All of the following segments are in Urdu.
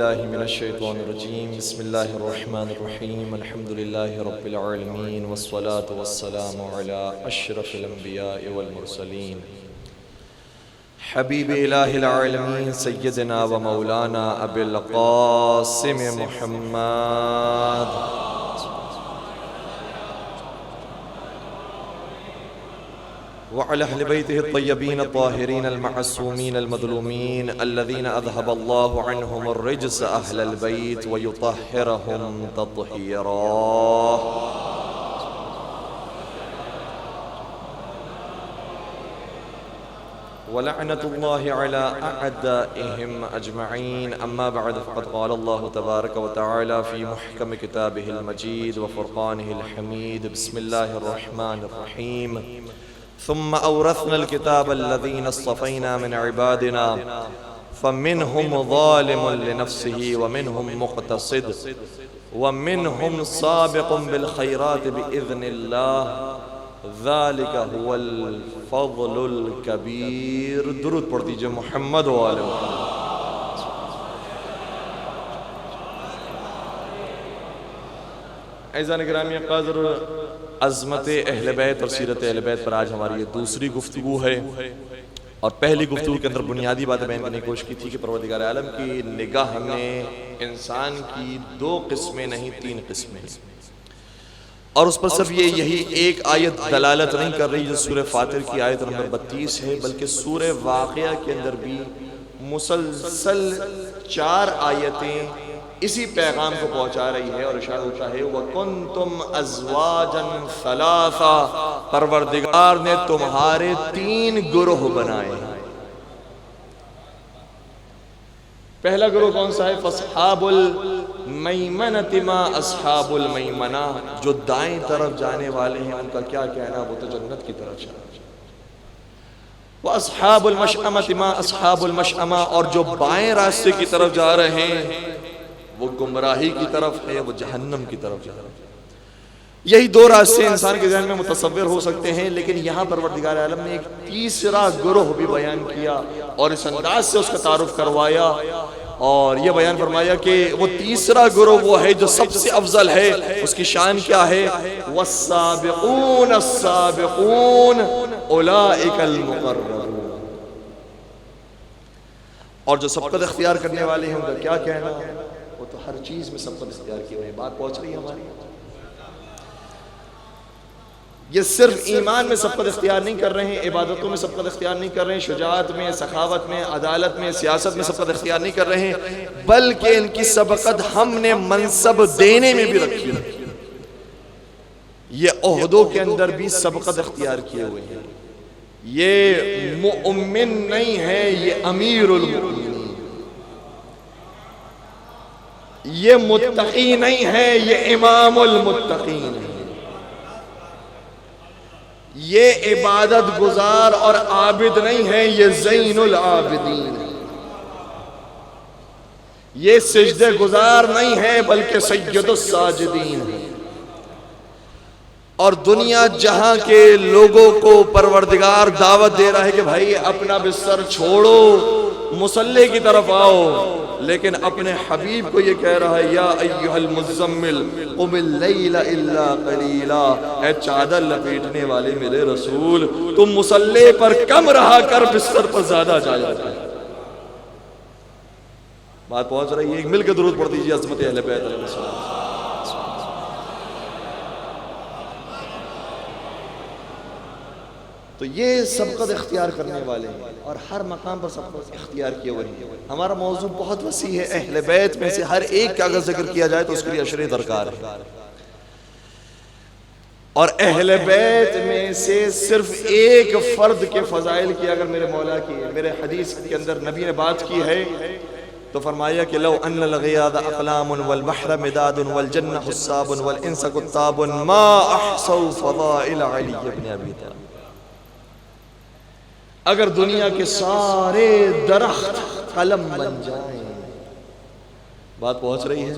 بالله من الشيطان الرجيم بسم الله الرحمن الرحيم الحمد لله رب العالمين والصلاة والسلام على أشرف الأنبياء والمرسلين حبيب إله العالمين سيدنا ومولانا أبي القاسم محمد وعلى أهل بيته الطيبين الطاهرين المعصومين المظلومين الذين أذهب الله عنهم الرجس أهل البيت ويطهرهم تطهيرا ولعنة الله على أعدائهم أجمعين أما بعد فقد قال الله تبارك وتعالى في محكم كتابه المجيد وفرقانه الحميد بسم الله الرحمن الرحيم ثم أورثنا الكتاب الذين اصطفينا من عبادنا فمنهم ظالم لنفسه ومنهم مقتصد ومنهم سابق بالخيرات بإذن الله ذلك هو الفضل الكبير درود پڑھ دیجئے محمد و آلہ محمد. اعزائے گرامی قدر، عظمت اہل بیت اور سیرت اہل بیت پر آج ہماری یہ دوسری گفتگو ہے، اور پہلی گفتگو کے اندر بنیادی باتیں بیان کرنے کی کوشش کی تھی کہ پروردگار عالم کی نگاہ میں انسان کی 2 قسمیں نہیں 3 قسمیں، اور اس پر صرف یہی ایک آیت دلالت نہیں کر رہی جو سورہ فاطر کی آیت نمبر 32 ہے، بلکہ سورہ واقعہ کے اندر بھی مسلسل 4 آیتیں اسی پیغام کو پہنچا رہی ہے، اور اشارہ ہوتا ہے وَكُنْتُمْ أَزْوَاجًا ثَلَاثًا، پروردگار نے تمہارے 3 گروہ بنائے ہیں. پہلا گروہ کون سا ہے؟ فَأَصْحَابُ الْمَيْمَنَةِ مَا أَصْحَابُ الْمَيْمَنَةِ، جو دائیں طرف جانے والے ہیں ان کا کیا کہنا، وہ تو جنت کی طرف جانا. وَأَصْحَابُ الْمَشْأَمَةِ مَا أَصْحَابُ الْمَشْأَمَةِ، اور جو بائیں راستے کی طرف جا رہے ہیں وہ گمراہی کی طرف ہے، وہ جہنم کی طرف جا رہا ہے. یہی 2 راستے انسان کے ذہن میں متصور ہو سکتے ہیں، لیکن یہاں پروردگار عالم نے ایک تیسرا گروہ بھی بیان کیا اور اس انداز سے اس کا تعارف کروایا، اور یہ بیان فرمایا کہ وہ تیسرا گروہ وہ ہے جو سب سے افضل ہے. اس کی شان کیا ہے؟ وَالسَّابِقُونَ السَّابِقُونَ أُولَئِكَ الْمُقَرَّبُونَ، اور جو سبقت اختیار کرنے والے ہیں ان کا کیا کہنا، وہ تو ہر چیز میں سبقت اختیار کی ہوئے ہیں. بات پہنچ رہی ہے ہماری؟ یہ صرف ایمان میں سبقت اختیار نہیں کر رہے ہیں، عبادتوں میں سبقت اختیار نہیں کر رہے ہیں، شجاعت میں، سخاوت میں، عدالت میں، سیاست میں سبقت اختیار نہیں کر رہے ہیں، بلکہ ان کی سبقت ہم نے منصب دینے میں بھی رکھی ہے. یہ عہدوں کے اندر بھی سبقت اختیار کیے ہوئے ہیں. یہ مؤمن نہیں ہے، یہ امیر المؤمنین. یہ متقی نہیں ہے، یہ امام المتقین ہے. یہ عبادت گزار اور عابد نہیں ہے، یہ زین العابدین ہے. یہ سجدے گزار نہیں ہے بلکہ سید الساجدین ہے. اور دنیا جہاں کے لوگوں کو پروردگار دعوت دے رہا ہے کہ بھائی اپنا بستر چھوڑو، مصلی کی طرف آؤ، لیکن اپنے حبیب کو یہ کہہ رہا ہے یا ایھا المزمل قم اللیل الا قلیلا، اے چادر لپیٹنے والے میرے رسول تم مصلی پر کم رہا کر، بستر پر زیادہ جایا کر. بات پہنچ رہی ہے؟ ایک مل کے درود پڑھ دیجیے عظمت اہل بیت علیہ السلام. تو یہ سبقت اختیار کرنے والے ہیں اور ہر مقام پر سبقت اختیار کیے ہوئے ہیں. ہمارا موضوع بہت وسیع ہے، اہل بیت میں سے ہر ایک کا اگر ذکر کیا جائے تو اس کے لیے اشرے درکار ہے، اور اہل بیت میں سے صرف ایک فرد کے فضائل کی اگر میرے مولا کی، میرے حدیث کے اندر نبی نے بات کی ہے تو فرمایا کہ لو ان الغیاض اقلام والبحر مداد والجنہ حساب والانس کتاب ما احصوا فضائل علی بن ابی طالب. اگر دنیا کے سارے درخت قلم بن جائیں، بات پہنچ رہی ہے،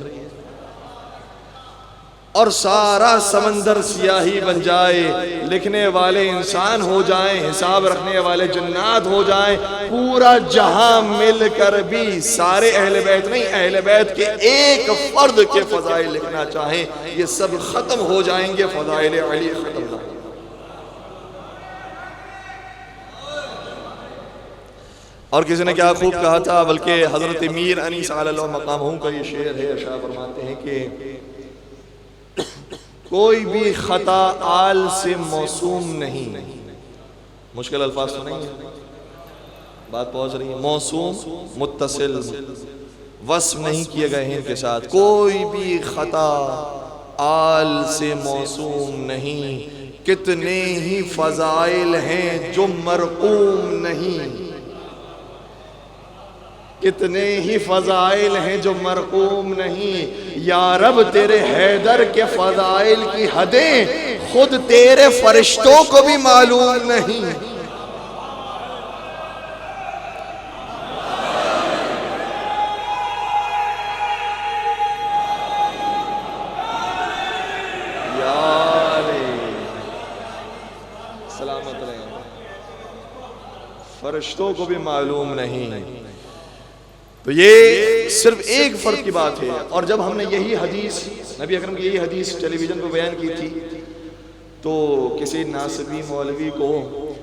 اور سارا سمندر سیاہی بن جائے، لکھنے والے انسان ہو جائیں، حساب رکھنے والے جنات ہو جائیں، پورا جہاں مل کر بھی سارے اہل بیت نہیں، اہل بیت کے ایک فرد کے فضائل لکھنا چاہیں، یہ سب ختم ہو جائیں گے، فضائل علی ختم نہ ہو۔ اور کسی نے کیا خوب کہا تھا، بلکہ حضرت میر انیس علی اللہ مقامہم کا یہ شعر ہے، ارشاد فرماتے ہیں کہ کوئی بھی خطا آل سے موسوم نہیں، مشکل الفاظ تو نہیں ہے، بات پہنچ رہی ہے، موسوم متصل وصف نہیں کیے گئے ہیں ان کے ساتھ، کوئی بھی خطا آل سے موسوم نہیں، کتنے ہی فضائل ہیں جو مرقوم نہیں، کتنے ہی فضائل ہیں جو مرقوم نہیں، یا رب تیرے حیدر کے فضائل کی حدیں خود تیرے فرشتوں کو بھی معلوم نہیں۔ سلامت رہیں، فرشتوں کو بھی معلوم نہیں۔ تو یہ صرف ایک فرد کی بات ہے، اور جب ہم نے یہی حدیث نبی اکرم کی یہی حدیث ٹیلی ویژن پہ بیان کی تھی تو کسی ناصبی مولوی کو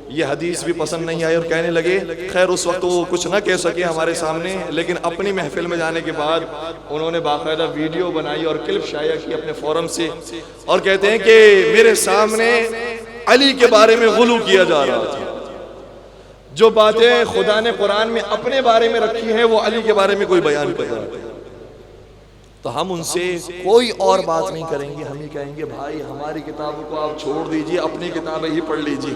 یہ حدیث بھی پسند نہیں آئی اور کہنے لگے، خیر اس وقت وہ کچھ نہ کہہ سکے ہمارے سامنے، لیکن اپنی محفل میں جانے کے بعد انہوں نے باقاعدہ ویڈیو بنائی اور کلپ شائع کی اپنے فورم سے، اور کہتے ہیں کہ میرے سامنے علی کے بارے میں غلو کیا جا رہا تھا، جو باتیں خدا نے قرآن میں اپنے بارے میں رکھی ہیں وہ علی کے بارے میں کوئی بیان کر رہا ہے۔ تو ہم ان سے کوئی اور بات نہیں کریں گے، ہم ہی کہیں گے بھائی ہماری کتابوں کو آپ چھوڑ دیجئے، اپنی کتابیں ہی پڑھ لیجئے۔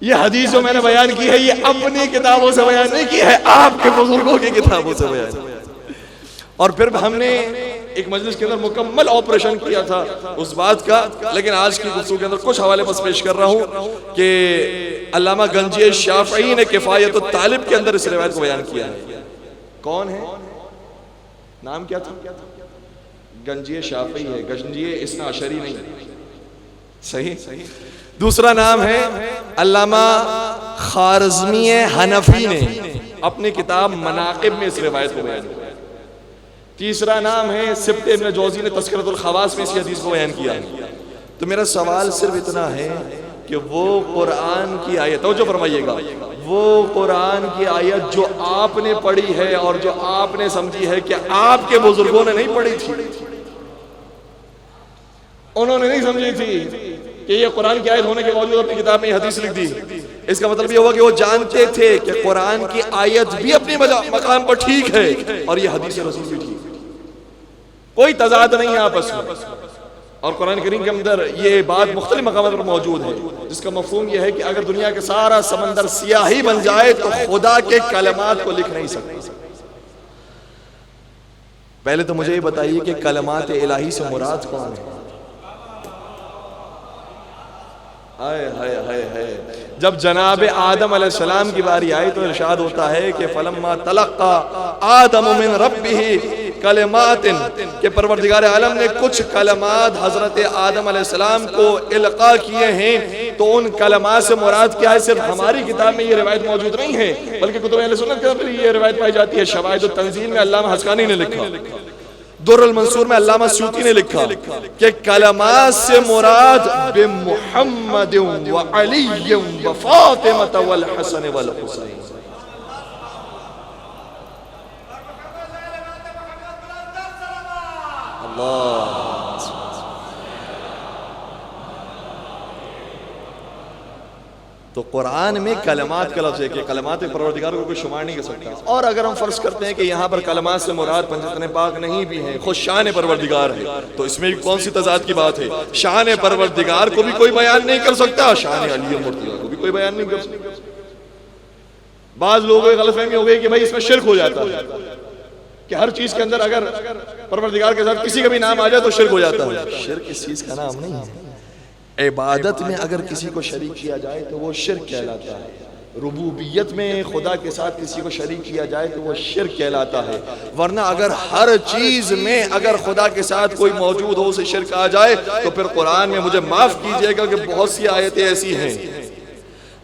یہ حدیث جو میں نے بیان کی ہے یہ اپنی کتابوں سے بیان نہیں کی ہے، آپ کے بزرگوں کی کتابوں سے بیان کی ہے۔ اور پھر ہم نے ایک مجلس کے اندر مکمل آپریشن کیا تھا اس بات کا، لیکن آج کی گفتگو کے اندر کچھ حوالے بس پیش کر رہا ہوں کہ علامہ گنجی شافعی نے کفایت الطالب کے اندر اس روایت کو بیان کیا ہے۔ کون ہے؟ نام کیا تھا؟ گنجی شافعی ہے، گنجی اثنا عشری نہیں، صحیح؟ دوسرا نام ہے علامہ خارزمی حنفی نے اپنی کتاب مناقب میں اس روایت کو بیان کیا۔ تیسرا نام ہے سبت ابن جوزی نے تذکرۃ الخواص میں اس حدیث کو بیان کیا ہے۔ تو میرا سوال صرف اتنا ہے کہ وہ قرآن کی آیت، توجہ فرمائیے گا، وہ قرآن کی آیت جو آپ نے پڑھی ہے اور جو آپ نے سمجھی ہے کہ آپ کے بزرگوں نے نہیں پڑھی تھی، انہوں نے نہیں سمجھی تھی کہ یہ قرآن کی آیت ہونے کے باوجود اپنی کتاب میں یہ حدیث لکھ دی، اس کا مطلب یہ ہوا کہ وہ جانتے تھے کہ قرآن کی آیت بھی اپنی مقام پر ٹھیک ہے اور یہ حدیث رسول بھی ٹھیک ہے، کوئی تضاد نہیں ہے آپس میں۔ اور قرآن کریم کے اندر یہ بات مختلف مقامات پر موجود ہے، جس کا مفہوم یہ ہے کہ اگر دنیا کے سارا سمندر سیاہی بن جائے تو خدا کے کلمات کو لکھ نہیں سکتے۔ پہلے تو مجھے یہ بتائیے کہ کلمات الہی سے مراد کون ہے؟ جب جناب آدم علیہ السلام کی باری آئی تو ارشاد ہوتا ہے کہ فلما تلقى آدم من ربه کلمات، کہ پروردگار عالم نے کچھ کلمات حضرت آدم علیہ السلام کو القاء کیے ہیں، تو ان کلمات سے مراد کیا ہے؟ صرف ہماری کتاب میں یہ روایت موجود نہیں ہے بلکہ کتب اہل سنت کے اندر یہ روایت پائی جاتی ہے۔ شواہد التنزیل میں علامہ حسقانی نے لکھا، در المنصور میں علامہ سیوطی نے لکھا کہ کلمات سے مراد بمحمد و علی و فاطمہ والحسن والحسین۔ اللہ تو قرآن میں کلمات کا لفظ ہے کہ کلمات پروردگار کو کوئی شمار نہیں کر سکتا۔ اور اگر ہم فرض کرتے ہیں کہ یہاں پر کلمات سے مراد پنجتن پاک نہیں بھی ہیں، خود شان پروردگار ہے، تو اس میں کون سی تضاد کی بات ہے؟ شان پروردگار کو بھی کوئی بیان نہیں کر سکتا، شان علی مرتضیٰ کو بھی کوئی بیان نہیں کر سکتا۔ بعض لوگوں کی غلط فہمی ہو گئی کہ بھائی اس میں شرک ہو جاتا ہے کہ ہر چیز کے اندر اگر پروردگار کے ساتھ کسی کا بھی نام آ جائے تو شرک ہو جاتا ہے۔ شرک اس چیز کا نام نہیں ہے، عبادت میں اگر کسی کو شریک کیا جائے تو وہ شرک کہلاتا ہے۔ ربوبیت میں خدا کے ساتھ کسی کو شریک کیا جائے تو وہ شرک کہلاتا ہے، ورنہ اگر ہر چیز میں اگر خدا کے ساتھ کوئی موجود ہو اسے شرک آ جائے تو پھر قرآن میں مجھے معاف کیجئے گا کہ بہت سی آیتیں ایسی ہیں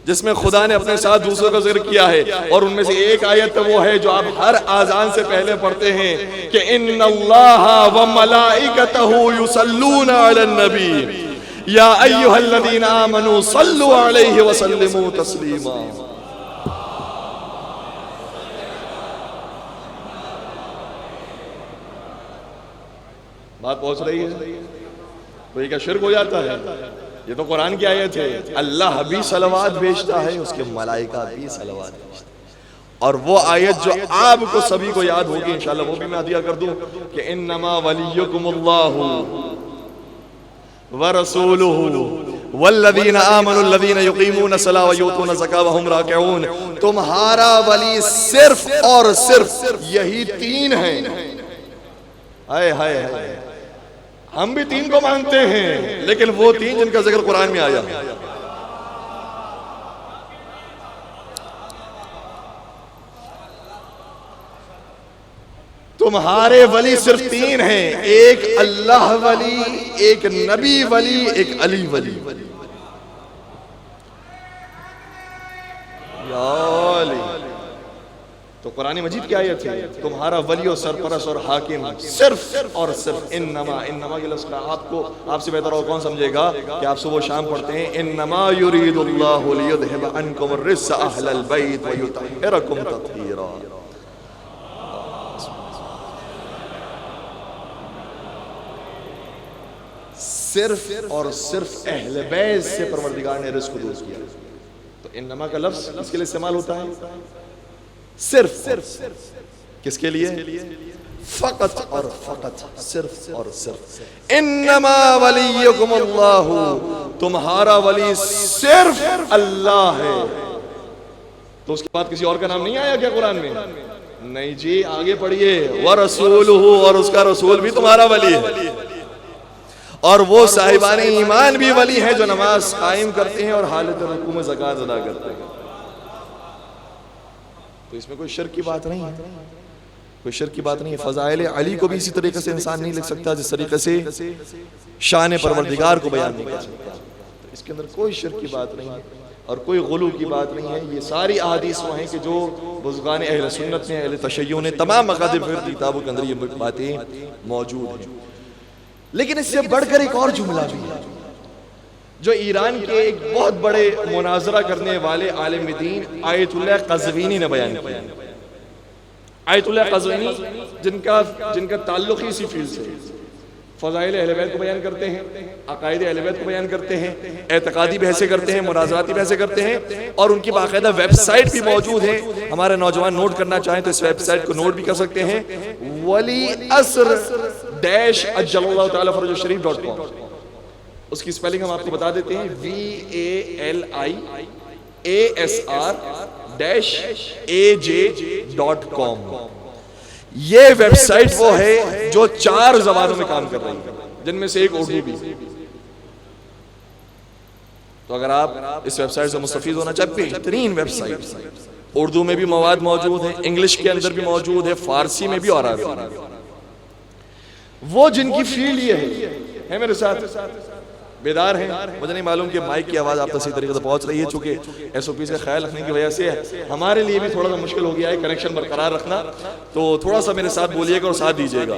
جس میں خدا نے اپنے ساتھ دوسروں کا ذکر کیا ہے، اور ان میں سے ایک آیت وہ ہے جو آپ ہر آذان سے پہلے پڑھتے ہیں کہ ان اللہ وملائکتہ یصلون علی النبی یا ایھا الذین آمنوا صلوا علیہ وسلموا تسلیما۔ بات پہنچ رہی ہے؟ تو یہ کیا شرک ہو جاتا ہے؟ یہ تو قرآن کی آیت ہے، اللہ بھی صلوات بھیجتا ہے، اس کے ملائکہ بھی صلوات بھیجتا ہے۔ اور وہ آیت جو آپ کو سبھی کو یاد ہوگی انشاءاللہ وہ بھی میں عطیہ کر دوں کہ انما ولیکم اللہ ورسولہ والذین آمنوا الذین یقیمون الصلاۃ ویؤتون الزکاۃ وہم راکعون، تمہارا ولی صرف اور صرف یہی تین ہیں۔ ہائے ہائے ہائے، ہم بھی تین کو مانتے ہیں لیکن وہ تین جن کا ذکر قرآن میں آیا، تمہارے ولی صرف تین ہیں، ایک اللہ ولی، ایک نبی ولی، ایک علی ولی۔ یا علی، تو قرآن مجید کی آیت ہے تمہارا ولی و سرپرست اور حاکم صرف اور صرف انما کے لفظ آپ سے بہتر اور کون سمجھے گا کہ آپ صبح و شام پڑھتے ہیں انما یرید اللہ لیذھب عنکم الرجس اہل البیت ویطہرکم تطہیرا۔ صرف اور صرف اہل بیت سے پروردگار نے رزق دور کیا، تو انما کا لفظ اس کے لیے استعمال ہوتا ہے صرف کس کے لیے؟ فقط اور فقط، صرف اور صرف۔ انما ولیکم اللہ، تمہارا ولی صرف اللہ ہے۔ تو اس کے بعد کسی اور کا نام نہیں آیا کیا قرآن میں؟ نہیں جی، آگے پڑھیے ورسولہ، اور اس کا رسول بھی تمہارا ولی ہے، اور وہ صاحبان ایمان بھی ولی ہیں جو نماز قائم کرتے ہیں اور حالت رکوع میں زکوٰۃ ادا کرتے ہیں۔ تو اس میں کوئی شرک کی بات نہیں ہے، کوئی شرک کی بات نہیں ہے۔ فضائل علی کو بھی اسی طریقے سے انسان نہیں لکھ سکتا جس طریقے سے شان پروردگار کو بیان نہیں کر سکتا۔ اس کے اندر کوئی شرک کی بات نہیں ہے اور کوئی غلو کی بات نہیں ہے۔ یہ ساری احادیث وہ ہیں کہ جو بزرگان اہل سنت نے، اہل تشیع نے، تمام مکاتب کی کتابوں کے اندر یہ باتیں موجود ہیں۔ لیکن اس سے بڑھ کر ایک اور جملہ بھی ہے جو ایران کے ایک بہت بڑے مناظرہ کرنے والے عالم دین آیت اللہ قزوینی نے بیان کیا۔ آیت اللہ قزوینی جن کا تعلق ہی اسی فیلڈ سے، فضائل اہل بیت کو بیان کرتے ہیں، عقائد اہل بیت کو بیان کرتے ہیں، اعتقادی بحثیں کرتے ہیں، مناظراتی بحثیں کرتے ہیں، اور ان کی باقاعدہ ویب سائٹ بھی موجود ہے۔ ہمارے نوجوان نوٹ کرنا چاہیں تو اس ویب سائٹ کو نوٹ بھی کر سکتے ہیں، ولی اثر اجل اللہ تعالی فرج الشریف.com۔ اس کی سپیلنگ ہم آپ کو بتا دیتے ہیں، VALIASR-AJ.com۔ یہ ویب سائٹ وہ ہے جو 4 زبانوں میں کام کر رہی ہے، جن میں سے ایک اردو بھی۔ تو اگر آپ اس ویب سائٹ سے مستفید ہونا چاہتے ہیں، بہترین ویب سائٹ، اردو میں بھی مواد موجود ہے، انگلش کے اندر بھی موجود ہے، فارسی میں بھی اور عربی میں۔ وہ جن کی فیلڈ یہ ہے میرے ساتھ بیدار ہیں، مجھے نہیں معلوم کہ مائک کی آواز آپ تک صحیح طریقے سے پہنچ رہی ہے، چونکہ ایس او پی سے خیال رکھنے کی وجہ سے ہمارے لیے بھی تھوڑا سا مشکل ہو گیا ہے کنیکشن برقرار رکھنا، تو تھوڑا سا میرے ساتھ بولیے گا اور ساتھ دیجیے گا۔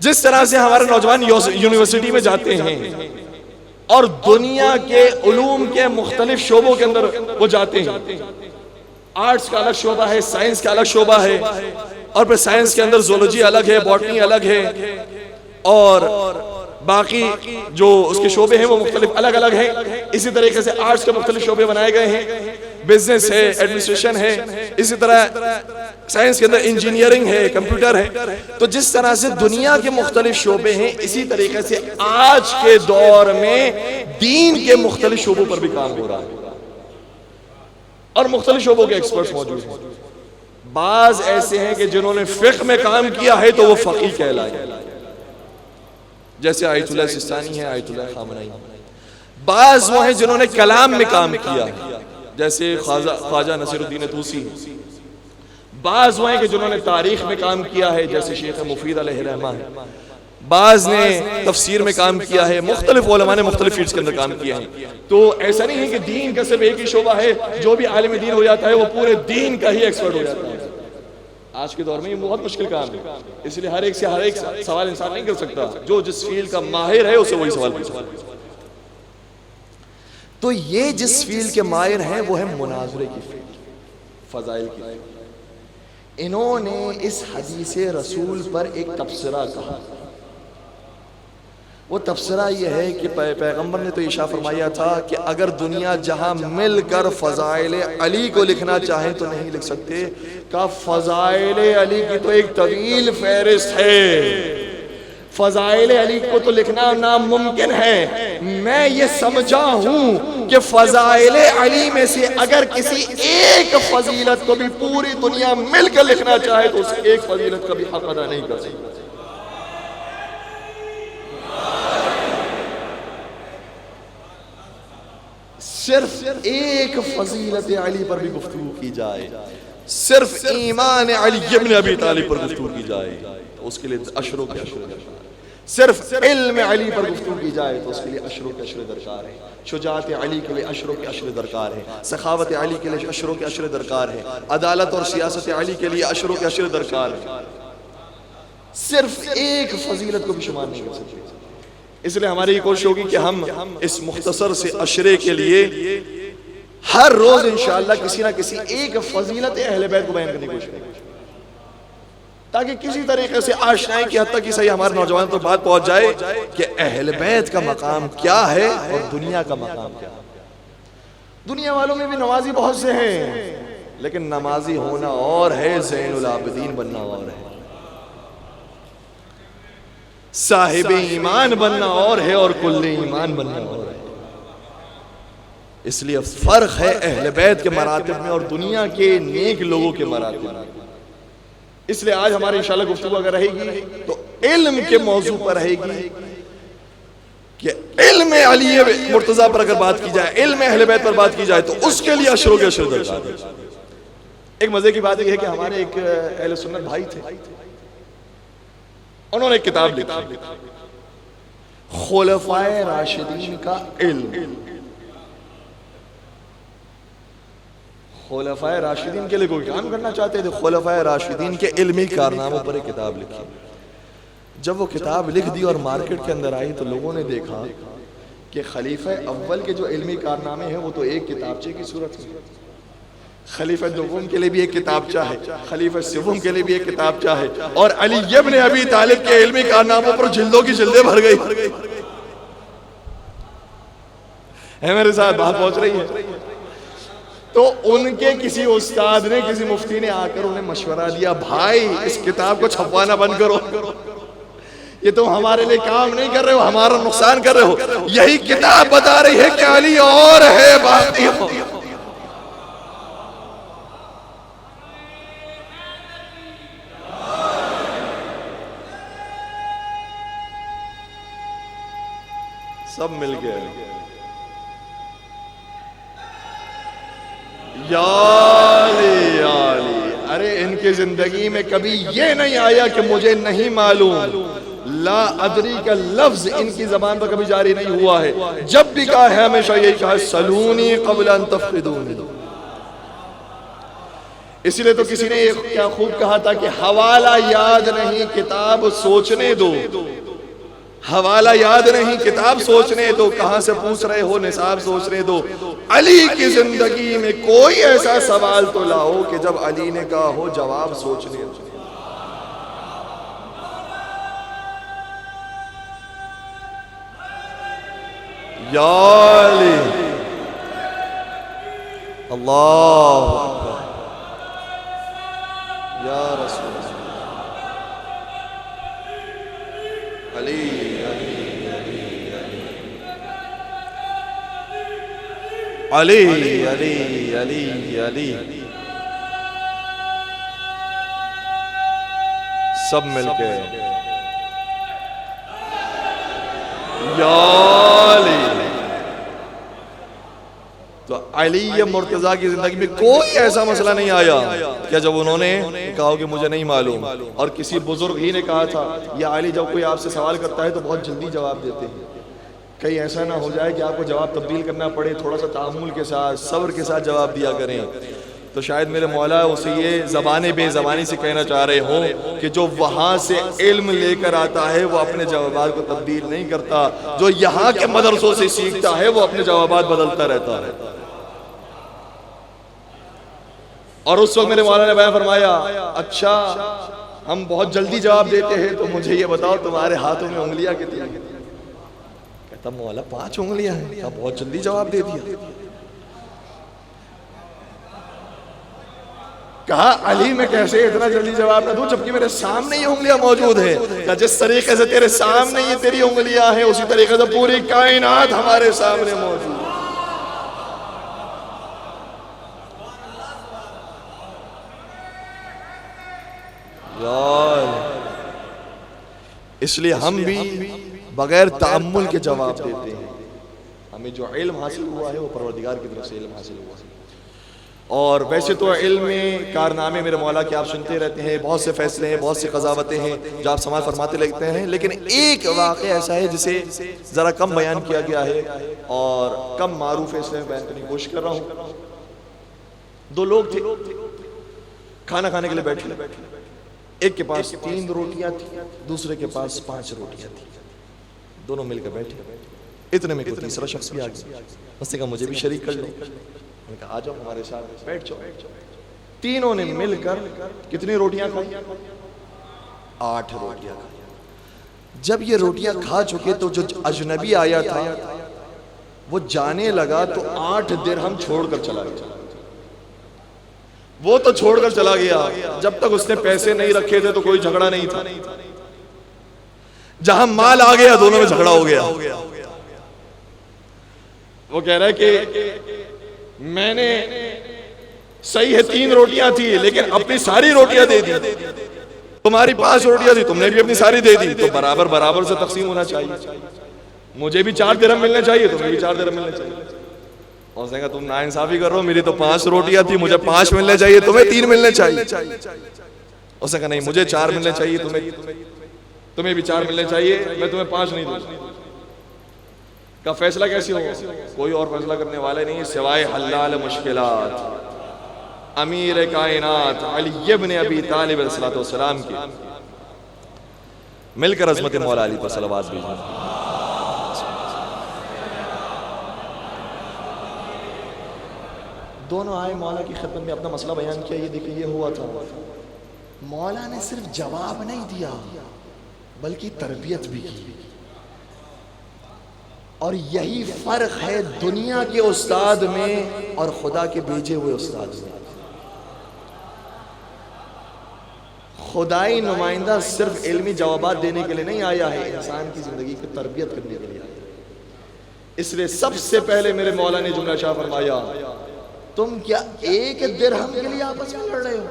جس طرح سے ہمارے نوجوان یونیورسٹی میں جاتے ہیں اور دنیا کے علوم کے مختلف شعبوں کے اندر وہ جاتے ہیں، آرٹس کا الگ شعبہ ہے، سائنس کا الگ شعبہ ہے، اور پھر سائنس کے اندر زولوجی الگ ہے، باٹنی الگ ہے، اور باقی جو اس کے شعبے ہیں وہ مختلف الگ الگ ہیں۔ اسی طریقے سے آرٹس کے مختلف شعبے بنائے گئے ہیں، بزنس ہے، ایڈمنسٹریشن ہے، اسی طرح سائنس کے اندر انجینئرنگ ہے، کمپیوٹر ہے۔ تو جس طرح سے دنیا کے مختلف شعبے ہیں، اسی طریقے سے آج کے دور میں دین کے مختلف شعبوں پر بھی کام ہو رہا ہے اور مختلف شعبوں کے ایکسپرٹس موجود ہیں۔ بعض ایسے ہیں کہ جنہوں نے فقہ میں کام کیا ہے تو وہ فقیہ کہلائے، جیسے آیت اللہ سستانی ہے، آیت اللہ خامنہئی۔ بعض وہ ہیں جنہوں نے کلام میں کام کیا ہے، جیسے خواجہ نصیر الدین طوسی، بعض وہ ہیں کہ جنہوں نے تاریخ میں کام کیا ہے جیسے شیخ مفید علیہ الرحمہ ہے، بعض نے تفسیر میں کام کیا ہے، مختلف علماء نے مختلف فیلڈز کے اندر کام کیا ہے. تو ایسا نہیں ہے کہ دین کا صرف ایک ہی شعبہ ہے، جو بھی عالم دین ہو جاتا ہے وہ پورے دین کا ہی ایکسپرٹ ہو جاتا ہے. آج کے دور میں یہ بہت مشکل کام ہے، اس لیے ہر ایک سے ہر ایک سوال انسان نہیں کر سکتا، جو جس فیلڈ کا ماہر ہے اسے وہی سوال پوچھتا ہے. تو یہ جس فیلڈ کے ماہر ہیں وہ ہے مناظرے کی فیلڈ، فضائل کی فیلڈ. انہوں نے اس حدیث رسول پر ایک تبصرہ کہا. وہ تبصرہ یہ ہے کہ پیغمبر نے تو ارشاد فرمایا تھا کہ اگر دنیا جہاں مل کر فضائل علی کو لکھنا چاہیں تو نہیں لکھ سکتے. کہ فضائل علی کی تو ایک طویل فہرست ہے، فضائل علی کو تو لکھنا ناممکن ہے. میں یہ سمجھا ہوں کہ فضائل علی میں سے اگر کسی ایک فضیلت کو بھی پوری دنیا مل کر لکھنا چاہے تو اس ایک فضیلت کا بھی حق ادا نہیں کر سکتا. صرف ایک فضیلت علی پر بھی گفتگو کی جائے، صرف ایمان علی بن ابی طالب پر گفتگو کی جائے تو اس کے لیے اشروں کے اشر درکار ہے. صرف علم علی پر گفتگو کی جائے تو اس کے لیے اشروں کے اشر درکار ہے. شجاعت علی کے لیے اشروں کے اشر درکار ہے. سخاوت علی کے لیے اشروں کے اشر درکار ہے. عدالت اور سیاست علی کے لیے اشروں کے اشر درکار ہے. صرف ایک فضیلت کو بھی شمار نہیں کر سکتے. اس لیے ہماری یہ کوشش ہوگی کہ ہم اس مختصر سے اشرے کے لیے ہر روز انشاءاللہ کسی نہ کسی ایک فضیلت اہل بیت کو بیان کرنے کی کوشش کریں، تاکہ کسی طریقے سے آشنائی کی حد تک کہ صحیح ہمارے نوجوانوں تک بات پہنچ جائے کہ اہل بیت کا مقام کیا ہے اور دنیا کا مقام کیا ہے. دنیا والوں میں بھی نمازی بہت سے ہیں، لیکن نمازی ہونا اور ہے، زین العابدین بننا اور ہے، صاحب ایمان بننا اور ہے، اور کل ایمان بننا اور ہے. اس لیے فرق ہے اہل بیت کے مراتب میں اور دنیا کے نیک لوگوں کے مراتب میں. اس لیے آج ہماری انشاءاللہ گفتگو اگر رہے گی تو علم کے موضوع پر رہے گی کہ علم علی مرتضیٰ پر اگر بات کی جائے، علم اہل بیت پر بات کی جائے تو اس کے لیے اشروں کے اشر درکار ہے. ایک مزے کی بات یہ ہے کہ ہمارے ایک اہل سنت بھائی تھے، انہوں نے ایک کتاب لکھی خلفائے راشدین کا علم. خلفائے راشدین کے لیے کوئی کام کرنا چاہتے تھے، خلفائے راشدین کے علمی کارناموں پر ایک کتاب لکھی. جب وہ کتاب لکھ دی اور مارکیٹ کے اندر آئی تو لوگوں نے دیکھا کہ خلیفہ اول کے جو علمی کارنامے ہیں وہ تو ایک کتابچے کی صورت میں، خلیفہ دوم کے لیے بھی ایک کتابچہ ہے، خلیفہ سوم کے لیے بھی ایک کتابچہ ہے، اور علی ابن ابی طالب کے علمی کارناموں پر جلدوں کی جلدیں بھر گئی. ہے میرے ساتھ بات پہنچ رہی ہے؟ تو ان کے کسی استاد نے، کسی مفتی نے آ کر انہیں مشورہ دیا، بھائی اس کتاب کو چھپوانا بند کرو، یہ تم ہمارے لیے کام نہیں کر رہے ہو، ہمارا نقصان کر رہے ہو. یہی کتاب بتا رہی ہے کہ علی اور ہے باقی ہو. سب مل گئے. یا علی یا علی. ارے ان کی زندگی میں کبھی یہ نہیں آیا کہ مجھے نہیں معلوم، لا ادری کا لفظ ان کی زبان پر کبھی جاری نہیں ہوا ہے. جب بھی کہا ہے ہمیشہ یہی کہا ہے سلونی قبل ان تفقدونی. اسی لیے تو کسی نے کیا خوب کہا تھا کہ حوالہ یاد نہیں کتاب سوچنے دو، حوالہ یاد نہیں کتاب سوچنے دو، کہاں سے پوچھ رہے ہو نصاب سوچنے دو. علی کی زندگی میں کوئی ایسا سوال تو لاؤ کہ جب علی نے کہا ہو جواب سوچنے دو. یا علی اللہ اکبر یا رسول علی علی علی علی علی. سب مل کے یا علی. تو علی مرتضیٰ کی زندگی میں کوئی ایسا مسئلہ نہیں آیا کہ جب انہوں نے کہا کہ مجھے نہیں معلوم، اور کسی بزرگ ہی نے کہا تھا یا علی جب کوئی آپ سے سوال کرتا ہے تو بہت جلدی جواب دیتے ہیں، کہیں ایسا نہ ہو جائے کہ آپ کو جواب تبدیل کرنا پڑے، تھوڑا سا تعامل کے ساتھ صبر کے ساتھ جواب دیا کریں۔ تو شاید میرے مولا اسے یہ زبان بے زبانی سے کہنا چاہ رہے ہوں کہ جو وہاں سے علم لے کر آتا ہے وہ اپنے جوابات کو تبدیل نہیں کرتا، جو یہاں کے مدرسوں سے سیکھتا ہے وہ اپنے جوابات بدلتا رہتا ہے۔ اور اس وقت میرے مولا نے بیان فرمایا، اچھا ہم بہت جلدی جواب دیتے ہیں تو مجھے یہ بتاؤ تمہارے ہاتھوں میں انگلیاں کتنی ہیں؟ کہتا مولا 5 انگلیاں ہیں۔ بہت جلدی جواب دے دیا۔ کہا علی میں کیسے اتنا جلدی جواب نہ دوں جبکہ میرے سامنے یہ انگلیاں موجود ہیں؟ کہ جس طریقے سے تیرے سامنے یہ تیری انگلیاں ہیں اسی طریقے سے پوری کائنات ہمارے سامنے موجود ہے۔ اس لیے ہم بھی بغیر تأمل کے جواب دیتے ہیں۔ ہمیں جو علم حاصل ہوا ہے وہ پروردگار کی طرف سے علم حاصل ہوا ہے۔ اور ویسے تو علم میں کارنامے میرے مولا کے آپ سنتے رہتے ہیں، بہت سے فیصلے ہیں، بہت سے قضاوتیں ہیں جو آپ سماعت فرماتے لگتے ہیں، لیکن ایک واقعہ ایسا ہے جسے ذرا کم بیان کیا گیا ہے اور کم معروف ہے، اس لیے بیان کرنے کی کوشش کر رہا ہوں۔ 2 لوگ تھے، کھانا کھانے کے لیے بیٹھے، ایک کے پاس 3 روٹیاں تھیں، دوسرے کے پاس 5 روٹیاں تھیں، دونوں مل کر بیٹھے۔ اتنے میں کوئی تیسرا شخص بھی آ گیا، اس نے کہا مجھے بھی شریک کر لو۔ میں نے کہا آ جاؤ ہمارے ساتھ بیٹھ جاؤ۔ تینوں نے مل کر کتنی روٹیاں کھائی؟ 8 روٹیاں کھائی۔ جب یہ روٹیاں کھا چکے تو جو اجنبی آیا تھا وہ جانے لگا تو 8 درہم چھوڑ کر چلا گیا۔ وہ تو چھوڑ کر چلا گیا، جب تک اس نے پیسے نہیں رکھے تھے تو کوئی جھگڑا نہیں تھا، جہاں مال آ گیا دونوں میں جھگڑا ہو گیا۔ وہ کہہ رہا ہے کہ میں نے صحیح ہے 3 روٹیاں تھی لیکن اپنی ساری روٹیاں دے دی، تمہاری 5 روٹیاں تھی تم نے بھی اپنی ساری دے دی، تو برابر برابر سے تقسیم ہونا چاہیے، مجھے بھی 4 درہم ملنے چاہیے تمہیں بھی 4 درہم ملنے چاہیے۔ اور اس نے کہا تم ناانصافی کر رہے ہو، میری تو 5 روٹیاں تھی، مجھے 5 ملنے چاہیے تمہیں 3 ملنے چاہیے۔ اس نے کہا نہیں مجھے 4 ملنے چاہیے، تمہیں بھی 4 ملنے چاہیے، میں تمہیں 5 نہیں دوں۔ کا فیصلہ کیسے ہوگا؟ کوئی اور فیصلہ کرنے والے نہیں سوائے حلال مشکلات امیر کائنات علی ابن ابی طالب علیہ السلام کی۔ مل کر عظمت مولا علی پر صلوات بھیجنا۔ دونوں آئے مولا کی خدمت میں، اپنا مسئلہ بیان کیا، یہ دیکھیں یہ ہوا تھا۔ مولا نے صرف جواب نہیں دیا بلکہ تربیت بھی کی، اور یہی فرق ہے دنیا کے استاد میں اور خدا کے بھیجے ہوئے استاد میں۔ خدائی نمائندہ صرف علمی جوابات دینے کے لیے نہیں آیا ہے، انسان کی زندگی کی تربیت کرنے کے لیے آیا ہے۔ اس لیے سب سے پہلے میرے مولا نے جملہ شاہ فرمایا، تم کیا 1 درہم کے لیے آپس میں لڑ رہے ہو؟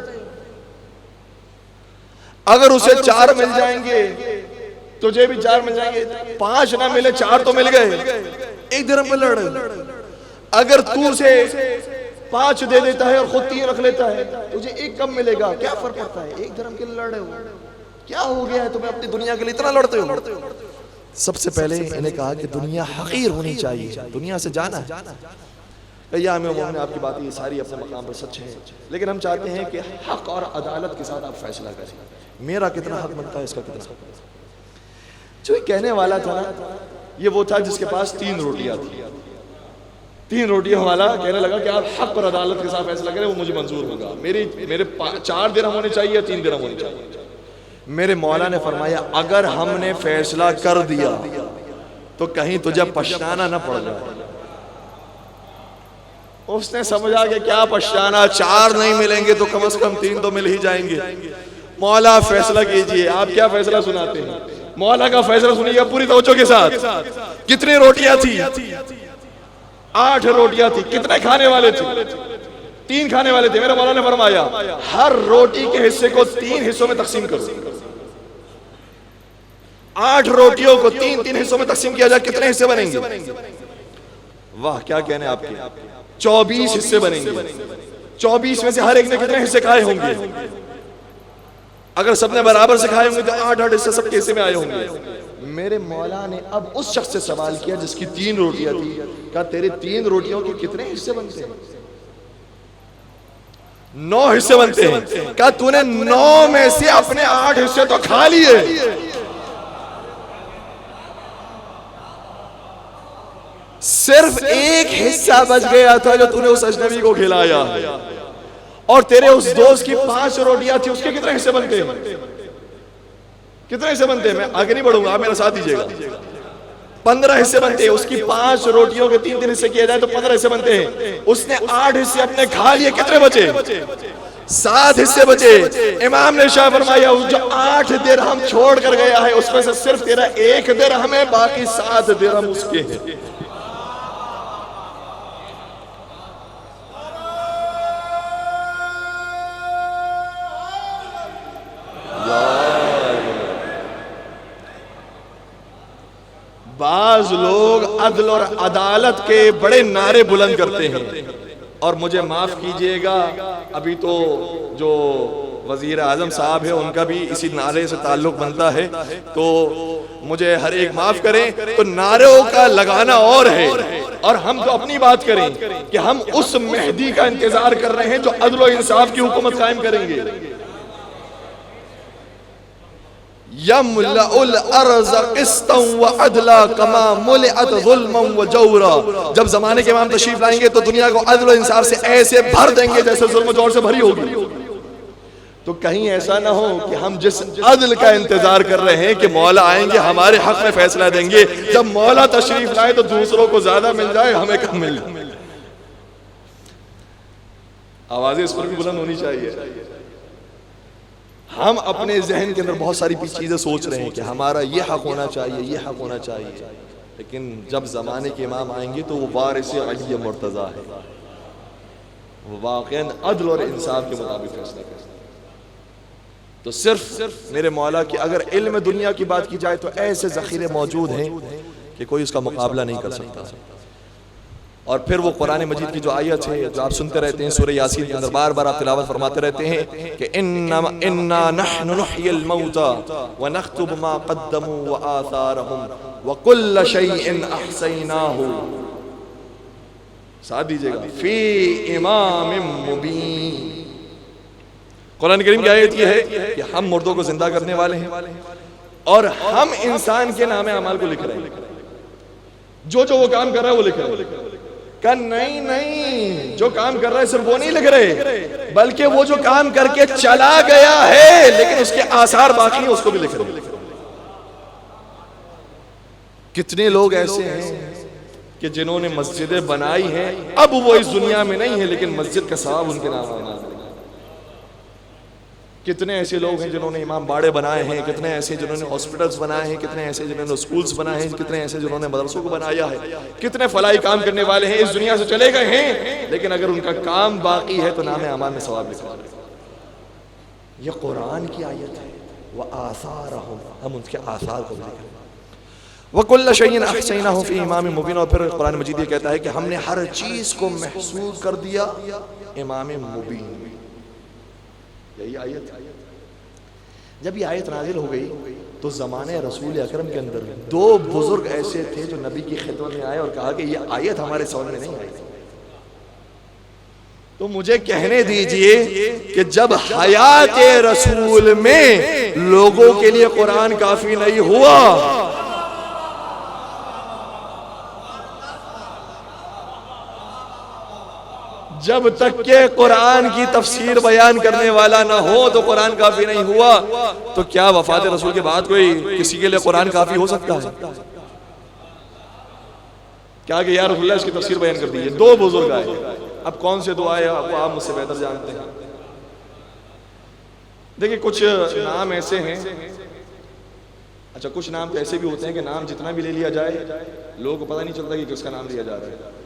اگر اسے 4 مل جائیں گے تجھے بھی 4 مل جائیں گے، 5 نہ ملے 4 تو مل گئے، 1 درہم پہ لڑ رہے ہو۔ اگر تو اسے 5 دے دیتا ہے اور خود 3 رکھ لیتا ہے تجھے 1 کم ملے گا، کیا فرق پڑتا ہے؟ 1 درہم کے لیے لڑ رہے ہو، کیا ہو گیا ہے تمہیں اپنی دنیا کے لیے اتنا لڑتے ہو؟ سب سے پہلے انہیں کہا کہ دنیا حقیر ہونی چاہیے، دنیا سے جانا ہے۔ یا ہمیں مومن آپ کی باتیں یہ ساری اپنے مقام پر سچ ہیں، لیکن ہم چاہتے ہیں کہ حق اور عدالت کے ساتھ آپ فیصلہ کریں، میرا کتنا حق بنتا ہے اس کا کتنا حق بنتا ہے۔ جو کہنے والا تھا نا یہ وہ تھا جس کے پاس 3 روٹیاں تھی، 3 روٹیاں والا کہنے لگا کہ آپ حق اور عدالت کے ساتھ فیصلہ کریں، وہ مجھے منظور ہوگا، میرے 4 درہم ہونے چاہیے یا 3 درہم ہونے چاہیے۔ میرے مولا نے فرمایا اگر ہم نے فیصلہ کر دیا تو کہیں تجھے پچھتانا نہ پڑ جائے۔ اس نے سمجھا کہ کیا پچھتانا، 4 نہیں ملیں گے تو کم از کم 3 تو مل ہی جائیں گے۔ مولا فیصلہ کیجئے، آپ کیا فیصلہ سناتے ہیں؟ مولا کا فیصلہ سنیے گا پوری توجہ کے ساتھ۔ کتنی روٹیاں تھی؟ 8 روٹیاں تھی۔ کتنے کھانے والے تھے؟ 3 کھانے والے تھے۔ میرے مولا نے فرمایا ہر روٹی کے حصے کو 3 حصوں میں تقسیم کرو۔ 8 روٹیوں کو 3 حصوں میں تقسیم کیا جائے، کتنے حصے بنیں گے؟ واہ کیا کہنے آپ کے۔ 24 حصے بنیں گے. 24 میں سے ہر ایک نے کتنے حصے کھائے ہوں گے؟ اگر سب نے برابر سے کھائے ہوں گے تو 8 حصے سب کے حصے میں آئے ہوں گے. میرے مولا نے اب اس شخص سے سوال کیا جس کی 3 روٹیاں تھی. کہا تیرے 3 روٹیوں کے کتنے حصے بنتے ہیں؟ 9 حصے بنتے ہیں. کہا تو نے 9 میں سے اپنے 8 حصے تو کھا لیے. صرف ایک حصہ بچ گیا تھا جو تو نے اس اجنبی کو کھلایا. اور تیرے اس دوست کی 5 روٹیاں تھی, اس کے کتنے حصے بنتے ہیں؟ کتنے حصے بنتے ہیں؟ میں آگے نہیں بڑھوں گا, آپ میرا ساتھ دیجیے گا. 15 حصے بنتے ہیں. اس کی 5 روٹیوں کے 3 حصے کیے جائے تو 15 حصے بنتے ہیں. اس نے 8 حصے اپنے کھا لیے. کتنے بچے؟ 7 حصے بچے. امام نے شاہ فرمایا جو 8 درہم چھوڑ کر گیا ہے اس میں سے صرف تیرا 1 درہم ہے, باقی 7 درہم اس کے ہیں. بعض لوگ عدل اور عدالت کے بڑے نعرے بلند کرتے ہیں, اور مجھے معاف کیجئے گا, ابھی تو جو وزیر اعظم صاحب ہے ان کا بھی اسی نعرے سے تعلق بنتا ہے, تو مجھے ہر ایک معاف کریں. تو نعروں کا لگانا اور ہے, اور ہم تو اپنی بات کریں کہ ہم اس مہدی کا انتظار کر رہے ہیں جو عدل و انصاف کی حکومت قائم کریں گے. يَمْلَأُ الْأَرْضَ قِسْطًا وَعَدْلًا كَمَا مُلِئَتْ ظُلْمًا وَجَوْرًا. جب زمانے کے امام تشریف لائیں گے تو دنیا کو عدل و انصاف سے ایسے بھر دیں گے جیسے ظلم و جور سے بھری ہوگی. تو کہیں ایسا نہ ہو کہ ہم جس عدل کا انتظار کر رہے ہیں کہ مولا آئیں گے ہمارے حق میں فیصلہ دیں گے, جب مولا تشریف لائے تو دوسروں کو زیادہ مل جائے, ہمیں کم مل جائے. آوازیں اس پر بھی بلند ہونی چاہیے. ہم اپنے ذہن کے اندر بہت ساری چیزیں سوچ رہے ہیں کہ ہمارا یہ حق ہونا چاہیے, یہ حق ہونا چاہیے, لیکن جب زمانے کے امام آئیں گے تو وہ وارث علی مرتضیٰ ہے, وہ واقعاً عدل اور انصاف کے مطابق فیصلہ کرتے ہیں. تو صرف میرے مولا کی اگر علم دنیا کی بات کی جائے تو ایسے ذخیرے موجود ہیں کہ کوئی اس کا مقابلہ نہیں کر سکتا. اور پھر وہ قرآن مجید کی جو آیت ہے جو آپ سنتے رہتے ہیں سورہ یاسین کے اندر بار بار آپ تلاوت فرماتے رہتے ہیں کہ اِنَّا نَحْنُ نُحْيِي الْمَوْتَى وَنَكْتُبُ مَا قَدَّمُوا وَآثَارَهُمْ وَكُلَّ شَيْءٍ أَحْصَيْنَاهُ. ساتھ دیجئے گا فی امام مبین. قرآن کریم کی آیت یہ ہے کہ ہم مردوں کو زندہ کرنے والے ہیں اور ہم انسان کے نام اعمال کو لکھ رہے ہیں. جو وہ کام کر رہا ہے وہ لکھ رہے ہیں. کہ نہیں, جو کام کر رہا ہے صرف وہ نہیں لکھ رہے, بلکہ وہ جو کام کر کے چلا گیا ہے لیکن اس کے آثار باقی ہیں اس کو بھی لکھ رہے. کتنے لوگ ایسے ہیں کہ جنہوں نے مسجدیں بنائی ہیں, اب وہ اس دنیا میں نہیں ہے لیکن مسجد کا ثواب ان کے نام آنا. کتنے ایسے لوگ ہیں جنہوں نے امام باڑے بنائے ہیں, کتنے ایسے جنہوں نے ہاسپٹلز بنائے ہیں, کتنے ایسے جنہوں نے سکولز بنائے ہیں, کتنے ایسے جنہوں نے مدرسوں کو بنایا ہے, کتنے فلاحی کام کرنے والے ہیں اس دنیا سے چلے گئے ہیں لیکن اگر ان کا کام باقی ہے تو نام اعمال میں ثواب لکھا ہے. یہ قرآن کی آیت ہے. وَآثَارَهُمْ, ہم ان کے آثار کو ذکر کریں. وَكُلَّ شَيْءٍ أَحْصَيْنَاهُ فِي إِمَامٍ مُبِينٍ. اور پھر قرآن مجید یہ کہتا ہے کہ ہم نے ہر چیز کو محصور کر دیا امام مبین. یہی آیت. جب یہ آیت نازل ہو گئی تو زمانے رسول اکرم کے اندر 2 بزرگ ایسے تھے جو نبی کی خدمت میں آئے اور کہا کہ یہ آیت ہمارے سامنے نہیں آئی. تو مجھے کہنے دیجئے کہ جب حیات رسول میں لوگوں کے لیے قرآن کافی نہیں ہوا, جب تک کہ قرآن کی تفسیر بیان کرنے والا نہ ہو تو قرآن کافی نہیں ہوا, تو کیا وفات رسول کے بعد کوئی کسی کے لیے قرآن کافی ہو سکتا ہے؟ کیا کہ یا رسول اللہ اس کی تفسیر بیان کر دیجئے. 2 بزرگ آئے, اب کون سے 2 آئے آپ مجھ سے بہتر جانتے ہیں. دیکھیں کچھ نام ایسے ہیں, اچھا کچھ نام تو ایسے بھی ہوتے ہیں کہ نام جتنا بھی لے لیا جائے لوگوں کو پتہ نہیں چلتا کہ کس کا نام لیا جا رہا ہے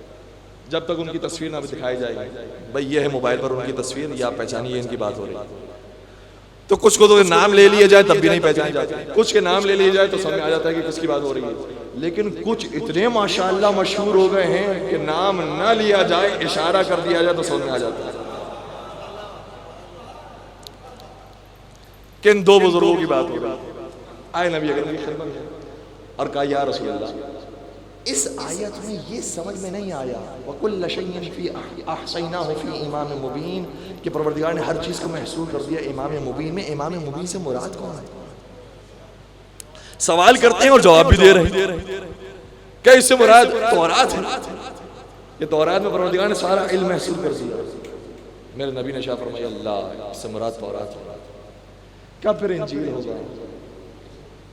جب تک ان کی تصویر نہ دکھائی جائے گی. بھئی یہ ہے موبائل پر ان کی تصویر, یا پہچانیے ان کی بات ہو رہی ہے. تو کچھ کو تو نام لے لیا جائے تب بھی نہیں پہچانے جاتے, کچھ کے نام لے لیا جائے تو سمجھ آ جاتا ہے کہ کس کی بات ہو رہی ہے. لیکن کچھ اتنے ماشاءاللہ مشہور ہو گئے ہیں کہ نام نہ لیا جائے اشارہ کر دیا جائے تو سمجھ میں آ جاتا ہے کہ ان دو بزرگوں کی بات ہو رہی. آئے نبی اکرم کی خدمت میں اور کہا یا رسول اللہ اس آیت میں یہ سمجھ میں نہیں آیا وَكُلَّ شَيْءٍ فِي أَحْصَيْنَاهُ فِي إِمَامٍ مُبِينٍ کہ پروردگار نے ہر چیز کو محصور کر دیا امام مبین میں. امام مبین سے مراد کون ہے؟ سوال کرتے ہیں اور جواب بھی دے رہے ہیں. کیا اس سے مراد تورات ہے؟ کہ تورات میں پروردگار نے سارا علم محصور کر دیا. میرے نبی نے شاہ فرمایا اللہ اس سے مراد تورات ہے. کیا پھر انجیل ہوگا؟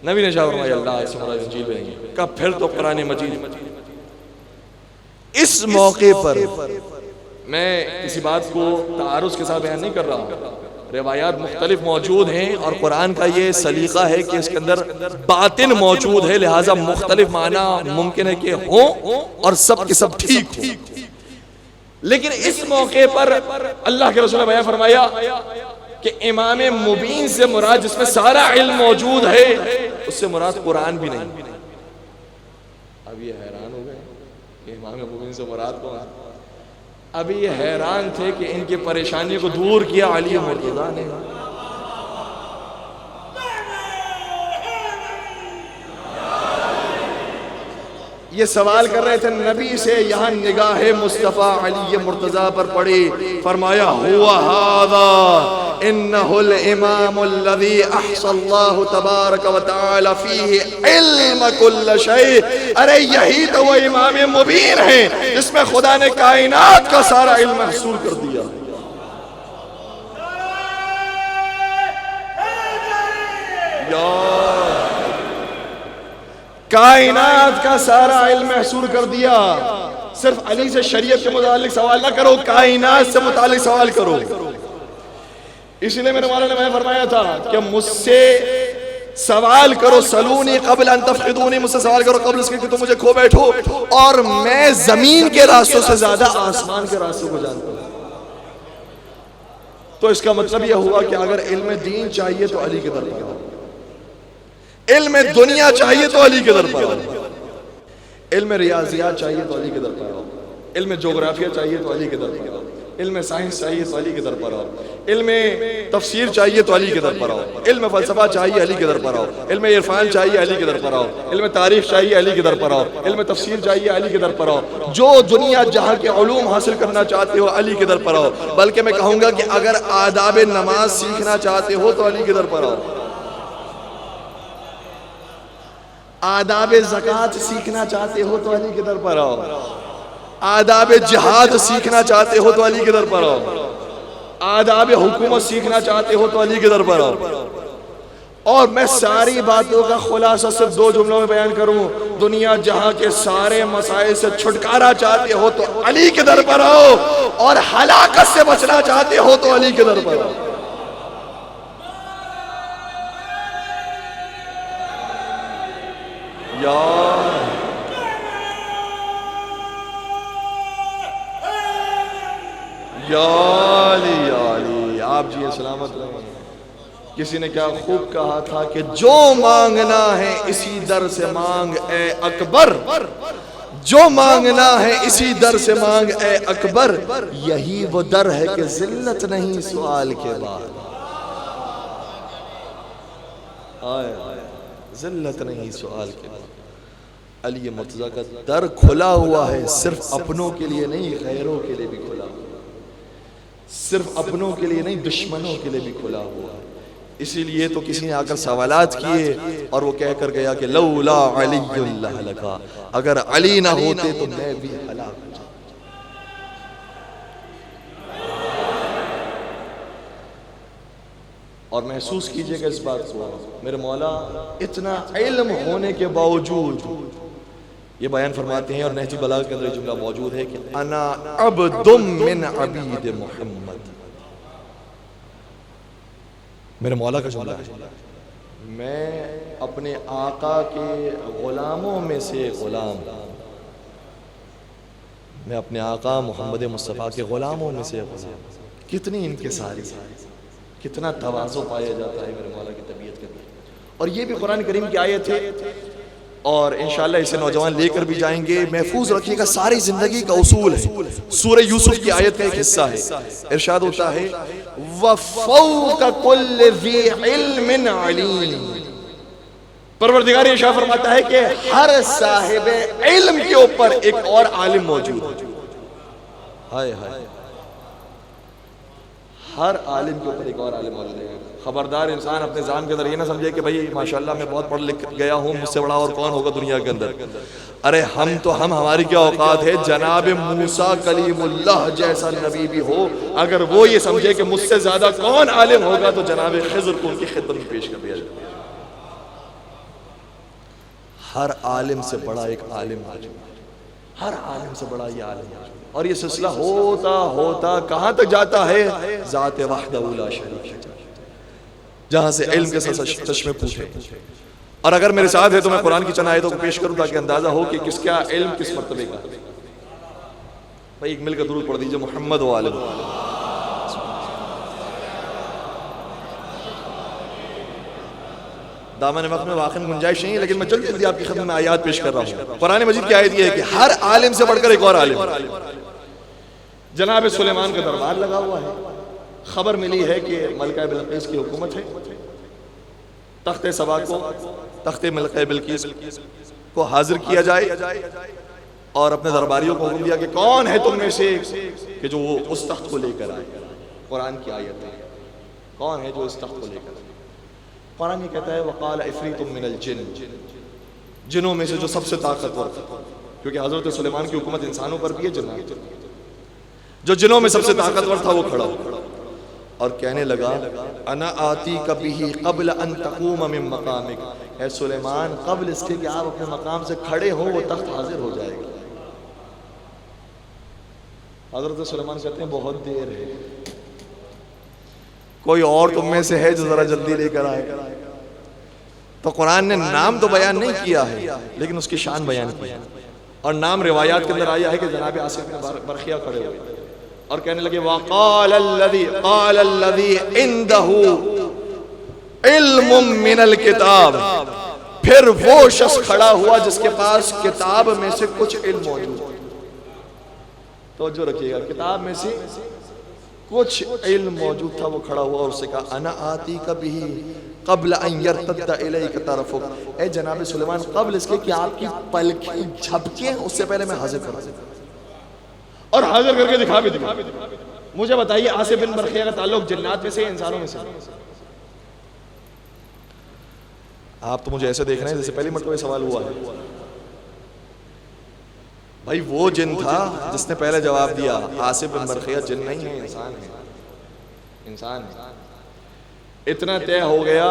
نبی نے شاہ فرمایا اللہ اس سے مراد انجیل بنیں گے. کیا پھر تو قرآن مجید. اس موقع پر میں کسی بات کو تعارض کے ساتھ بیان نہیں کر رہا ہوں. روایات مختلف موجود ہیں اور قرآن کا یہ سلیقہ ہے کہ اس کے اندر باطن موجود ہے، لہٰذا مختلف معنی ممکن ہے کہ ہوں اور سب کے سب ٹھیک ہوں. لیکن اس موقع پر اللہ کے رسول نے بیان فرمایا کہ امام مبین سے مراد جس میں سارا علم موجود ہے اس سے مراد قرآن بھی نہیں. اب یہ حیران ہو گئے کہ امام مبین سے مراد کون ہے؟ ابھی یہ حیران تھے کہ ان کی پریشانی کو دور کیا علی مرتضیٰ نے. یہ سوال کر رہے تھے نبی سے، یہاں نگاہ مصطفیٰ علی مرتضیٰ پر پڑی. فرمایا ہوا ھذا انہ الامام الذی احصى اللہ تبارک و تعالی فیہ علم کل شیء. ارے یہی تو وہ امام مبین ہے جس میں خدا نے کائنات کا سارا علم محصور کر دیا. کائنات کا سارا علم محصور کر دیا. صرف علی سے شریعت کے متعلق سوال نہ کرو، کائنات سے متعلق سوال کرو. اس لیے میرے مولا نے میں فرمایا تھا کہ مجھ سے سوال کرو، سلونی قبل ان تفقدونی، مجھ سے سوال کرو قبل اس کے کہ تم مجھے کھو بیٹھو، اور میں زمین کے راستوں سے زیادہ آسمان کے راستوں کو جانتا ہوں. تو اس کا مطلب یہ ہوا کہ اگر علم دین چاہیے تو علی کے در پر آؤ، علم دنیا چاہیے تو علی کے در پر آؤ، علم ریاضیات چاہیے تو علی کے در پر آؤ، علم جغرافیہ چاہیے تو علی کے در پر آؤ، علم سائنس چاہیے تو علی کے در پر آؤ، علم تفسیر چاہیے تو علی کے در پر آؤ، علم فلسفہ چاہیے علی کے در پر آؤ، علم عرفان چاہیے علی کے در پر آؤ، علم تاریخ چاہیے علی کے در پر آؤ، علم تفسیر چاہیے علی کے در پر آؤ. جو دنیا جہاں کے علوم حاصل کرنا چاہتے ہو علی کے در پر آؤ. بلکہ میں کہوں گا کہ اگر آداب نماز سیکھنا چاہتے ہو تو علی کے در پر آؤ، آداب زکوٰۃ سیکھنا چاہتے ہو تو علی کے در پر آؤ، آداب جہاد سیکھنا چاہتے ہو تو علی کے در پر آؤ، آداب حکومت سیکھنا چاہتے ہو تو علی کے در پر آؤ. اور میں ساری باتوں کا خلاصہ صرف 2 جملوں میں بیان کروں. دنیا جہاں کے سارے مسائل سے چھٹکارا چاہتے ہو تو علی کے در پر آؤ، اور ہلاکت سے بچنا چاہتے ہو تو علی کے در پر آؤ. یا علی آپ جی سلامت رہیں. کسی نے کیا خوب کہا تھا کہ جو مانگنا ہے اسی در سے مانگ اے اکبر، جو مانگنا ہے اسی در سے مانگ اے اکبر. یہی وہ در ہے کہ ذلت نہیں سوال کے بعد، ذلت نہیں سوال کے بعد. علی مرتضیٰ کا در کھلا ہوا ہے، صرف اپنوں کے لیے نہیں غیروں کے لیے بھی کھلا ہوا، صرف اپنوں کے لیے نہیں دشمنوں کے لیے بھی کھلا ہوا. اسی لیے تو کسی نے آ کر سوالات کیے اور وہ کہہ کر گیا کہ لولا علی لہلکا، اگر علی نہ ہوتے تو میں بھی ہلاک ہو جاتا. اور محسوس کیجئے گا اس بات کو، میرے مولا اتنا علم ہونے کے باوجود یہ بیان فرماتے ہیں، اور نہج البلاغہ کے اندر یہ جملہ موجود ہے کہ انا عبد من عبید محمد. میرے مولا کا جملہ ہے، میں اپنے آقا کے غلاموں میں سے غلام، میں اپنے آقا محمد مصطفیٰ کے غلاموں میں سے غلام. کتنی انکساری، کتنا تواضع پایا جاتا ہے میرے مولا کی طبیعت کے اندر. اور یہ بھی قرآن کریم کی آیت ہے اور انشاءاللہ اسے نوجوان لے کر بھی جائیں گے. محفوظ رکھیے گا, ساری زندگی کا اصول ہے. سورہ یوسف کی آیت کا ایک حصہ ہے, ارشاد ہوتا ہے وَفَوْقَ كُلِّ ذِي عِلْمٍ عَلِيمٍ. پروردگار ارشاد فرماتا ہے کہ ہر صاحب علم کے اوپر ایک اور عالم موجود ہے. ہائے ہائے, ہر عالم کے اوپر ایک اور عالم موجود ہے. خبردار انسان اپنے ذہن کے اندر یہ نہ سمجھے کہ بھائی ماشاءاللہ میں بہت پڑھ لکھ گیا ہوں, مجھ سے بڑا اور کون ہوگا دنیا کے اندر. ارے ہماری کیا اوقات ہے, جناب موسیٰ کلیم اللہ جیسا نبی بھی ہو, اگر وہ یہ سمجھے کہ مجھ سے زیادہ کون عالم ہوگا تو جناب خضر کو ان کی خدمت میں پیش کر دیا جائے. ہر عالم سے بڑا ایک عالم موجود ہے, ہر عالم سے بڑا یہ عالم موجود ہے. اور یہ سلسلہ ہوتا ہوتا کہاں تک جاتا ہے, ذات وحدہ لا شریک, جہاں سے علم کے چشمے پوچھے. اور اگر میرے ساتھ ہے تو میں قرآن کی چند آیتوں کو پیش کروں تاکہ اندازہ ہو کہ کس کا علم کس مرتبے کا. بھائی ایک مل کر درود پڑھ دیجئے محمد و آلہ. دامن وقت میں واقعی گنجائش نہیں ہے, لیکن میں جلدی جلدی آپ کی خدمت میں آیات پیش کر رہا ہوں. قرآن مجید کی آیت یہ ہے کہ ہر عالم سے بڑھ کر ایک اور عالم. جناب سلیمان کا دربار لگا ہوا ہے. خبر ملی ہے کہ ملکہ بلقیس کی حکومت ہے. تخت سبا کو, تخت ملکہ بلقیس کو حاضر کیا جائے اور اپنے درباریوں کو حکم دیا کہ کون ہے تم میں سے کہ جو وہ اس تخت کو لے کر آئے. قرآن کی آیت ہے, کون ہے جو اس تخت کو لے کر آئے. قرآن یہ کہتا ہے وقال عفریت من الجن, جنوں میں سے جو سب سے طاقتور تھا, کیونکہ حضرت سلیمان کی حکومت انسانوں پر بھی ہے, جنات. جو جنوں میں سب سے طاقتور تھا وہ کھڑا اور کہنے لگا انا آتی کبھی قبل ان تقوم من مقامک, اے سلیمان قبل اس کے کہ آپ اپنے مقام سے کھڑے ہو وہ تخت حاضر ہو جائے گا. حضرت سلیمان کہتے ہیں بہت دیر ہے, کوئی اور تم میں سے ہے جو ذرا جلدی لے کر آئے. تو قرآن نے نام تو بیان نہیں کیا ہے لیکن اس کی شان بیان کی ہے, اور نام روایات کے اندر آیا ہے کہ جناب آصف بن برخیہ کھڑے ہوئے اور کہنے لگے وقال الذی عنده علم من الکتاب. پھر وہ شخص کھڑا ہوا جس کے پاس کتاب میں سے کچھ علم موجود. توجہ رکھیے گا, کتاب میں سے کچھ علم موجود تھا, وہ کھڑا ہوا اور اسے کہا انا آتی کبھی قبل ان یرتد الیک طرفک, اے جناب سلیمان قبل اس کے کہ آپ کی پلکیں جھپکیں اس سے پہلے میں حاضر کر دوں, اور حاضر کر کے دکھا بھی دوں. مجھے بتائیے آصف بن برخیہ کا تعلق جنات میں سے انسانوں میں سے؟ آپ تو مجھے ایسے دیکھ رہے ہیں جیسے پہلی مرتبہ سوال ہوا ہے. بھائی وہ جن تھا جس نے پہلے جواب دیا, آصف بن برخیہ جن نہیں ہے, انسان ہے. انسان ہے. اتنا طے ہو گیا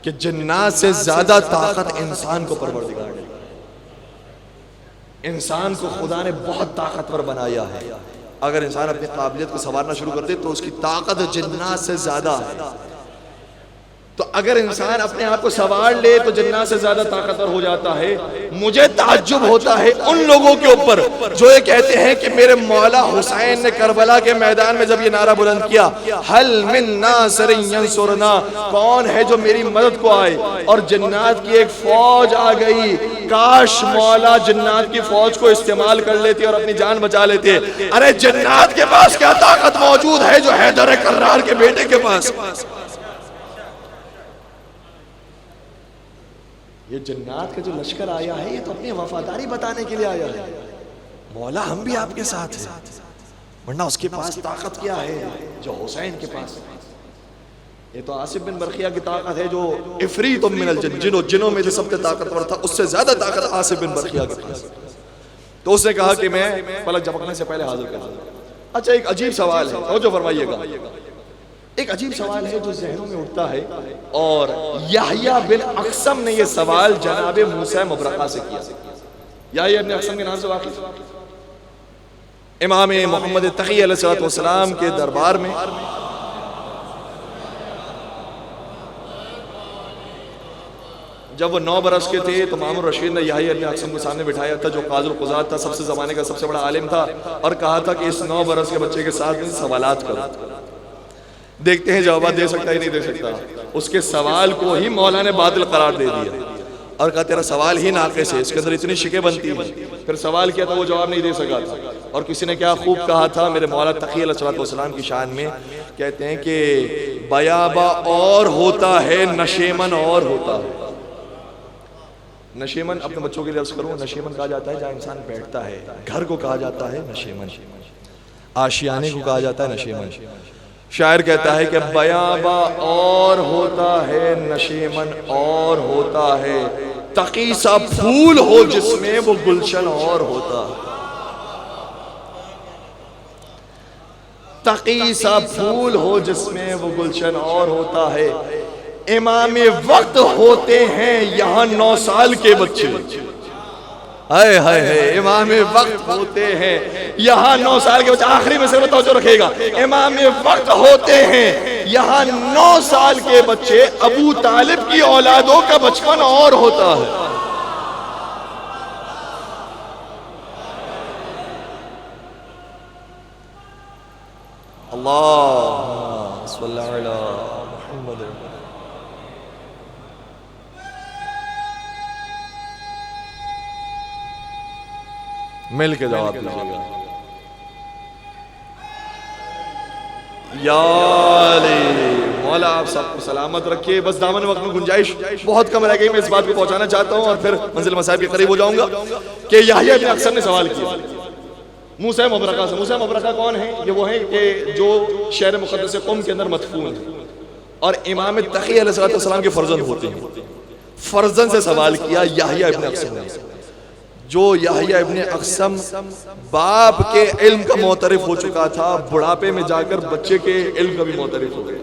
کہ جنات سے زیادہ طاقت انسان کو پروردگار نے, انسان کو خدا نے بہت طاقتور بنایا ہے. اگر انسان اپنی قابلیت کو سنوارنا شروع کر دے تو اس کی طاقت جنات سے زیادہ ہے. تو اگر انسان اپنے آپ کو سنوار لے تو جنات سے زیادہ طاقتور ہو جاتا ہے. مجھے تعجب ہوتا ہے ان لوگوں کے اوپر جو یہ کہتے ہیں کہ میرے مولا حسین نے کربلا کے میدان میں جب یہ نعرہ بلند کیا حل من ناصر ینصرنا, کون ہے جو میری مدد کو آئے, اور جنات کی ایک فوج آ گئی. کاش مولا جنات کی فوج کو استعمال کر لیتے اور اپنی جان بچا لیتے. ارے جنات کے پاس کیا طاقت موجود ہے جو حیدر کرار کے بیٹے کے پاس. یہ جنات کا جو لشکر آیا ہے یہ تو اپنی وفاداری بتانے کے لیے آیا ہے. مولا ہم بھی آپ کے ساتھ ہیں, ورنہ اس کے پاس طاقت کیا ہے جو حسین کے پاس ہے. یہ تو آصف بن برخیہ کی طاقت ہے جو عفریت من الجن, جنوں میں سے سب سے طاقتور تھا, اس سے زیادہ طاقت آصف بن برخیہ کے پاس. تو اس نے کہا کہ میں پلک جھپکنے سے پہلے حاضر کر دوں. اچھا ایک عجیب سوال ہے, توجہ فرمائیے گا. ایک عجیب سوال ہے جو ذہنوں میں اٹھتا ہے, اور یحییٰ بن اقسم نے یہ سوال جناب موسیٰ مبرقہ سے کیا. یحییٰ بن اقسم کے نام سے واقف امام محمد تقی علیہ السلام کے دربار میں جب وہ 9 برس کے تھے تو مامون رشید نے یحییٰ بن اقسم کو سامنے بٹھایا تھا جو قاضی القضات تھا, سب سے زمانے کا سب سے بڑا عالم تھا, اور کہا تھا کہ اس 9 برس کے بچے کے ساتھ سوالات کرو, دیکھتے ہیں جوابات دے سکتا ہے نہیں دے سکتا. اس کے سوال کو ہی مولا نے باطل قرار دے دیا. اور کہا تیرا سوال ہی ناقص ہے، اس کے اندر اتنی شکیں بنتی ہیں. پھر سوال کیا تو وہ جواب نہیں دے سکا تھا. اور کسی نے کیا خوب کہا تھا میرے مولا تقی علیہ السلام کی شان میں، کہتے ہیں کہ بیابا اور ہوتا ہے نشیمن اور ہوتا ہے. نشیمن اپنے بچوں کے لیے عرض کروں، نشیمن کہا جاتا ہے جہاں انسان بیٹھتا ہے. گھر کو کہا جاتا ہے نشیمن، آشیانے کو کہا جاتا ہے نشیمن. شاعر کہتا ہے کہ بیابا اور ہوتا ہے نشیمن اور ہوتا ہے، تقی سا پھول ہو جس میں وہ گلشن اور ہوتا ہے. تقی سا پھول ہو جس میں وہ گلشن اور ہوتا ہے. امام وقت ہوتے ہیں یہاں 9 سال کے بچے. ہائے ہائے ہائے، امام وقت ہوتے ہیں یہاں 9 سال کے بچے. آخری میں سے توجہ رکھے گا، امام وقت ہوتے ہیں یہاں 9 سال کے بچے. ابو طالب کی اولادوں کا بچپن اور ہوتا ہے. اللہ صلی اللہ علیہ محمد. مل کے جواب دیجیے گا. یا علی مولا آپ سب کو سلامت رکھیے. بس دامن وقت میں گنجائش بہت کم رہ گئی. میں اس بات کو پہنچانا چاہتا ہوں اور پھر منزل مصائب کے قریب ہو جاؤں گا کہ یحییٰ ابن اخسم نے سوال کیا موسیٰ مبرکہ سے. موسیٰ مبرکہ کون ہیں؟ یہ وہ ہیں کہ جو شہر مقدس قم کے اندر مدفون ہیں اور امام تقی علیہ السلام کے فرزند ہوتے ہیں. فرزند سے سوال کیا یحییٰ ابن اخسم نے. جو یحییٰ ابن اخسم باپ کے علم کا معترف ہو چکا تھا، بڑھاپے میں جا کر بچے کے علم کا بھی معترف ہو گئے.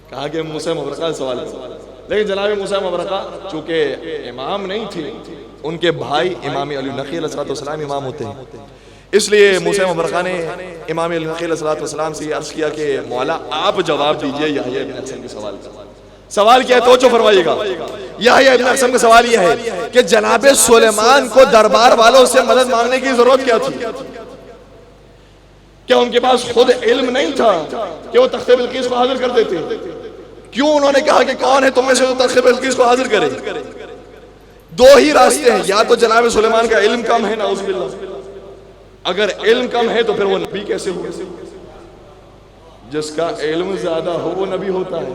کہا کہ موسیٰ مبرکہ سے سوال کیا. لیکن جناب موسیٰ مبرکہ چونکہ امام نہیں تھے، ان کے بھائی امام علی نقی علیہ السلام امام ہوتے ہیں. اس لیے موسیٰ مبرکہ نے امام علی نقی علیہ السلام سے عرض کیا کہ مولا آپ جواب دیجئے یحییٰ ابن اخسم کے سوال کا. سوال کیا ہے توجہ فرمائیے گا. یحییٰ ابن اخسم کا سوال یہ ہے کہ جناب سلیمان کو دربار والوں سے مدد مانگنے کی ضرورت کیا تھی؟ کیا ان کے پاس خود علم نہیں تھا کہ وہ تخت بلقیس کو حاضر کر دیتے؟ کیوں انہوں نے کہا کہ کون ہے تم میں سے جو تخت بلقیس کو حاضر کرے؟ 2 ہی راستے ہیں، یا تو جناب سلیمان کا علم کم ہے نعوذ باللہ. اگر علم کم ہے تو پھر وہ نبی کیسے ہو؟ جس کا علم زیادہ ہو وہ نبی ہوتا ہے.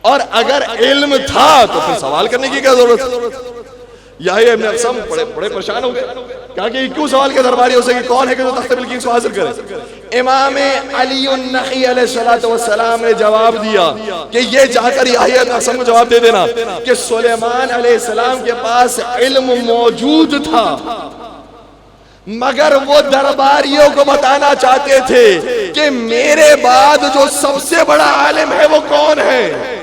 اور اگر علم تھا تو پھر سوال کرنے کی کیا ضرورت؟ یحییٰ ابن اخسم بڑے پریشان ہو گئے. کہا کہ کیوں سوال کے درباری ہو سکے، کون ہے کہ جو تخت بلقیس کو حاضر کرے؟ امام علی النقی علیہ السلام نے جواب دیا کہ یہ جا کر یحییٰ ابن اخسم کو جواب دے دینا کہ سلیمان علیہ السلام کے پاس علم موجود تھا، مگر وہ درباریوں کو بتانا چاہتے تھے کہ میرے بعد جو سب سے بڑا عالم ہے وہ کون ہے،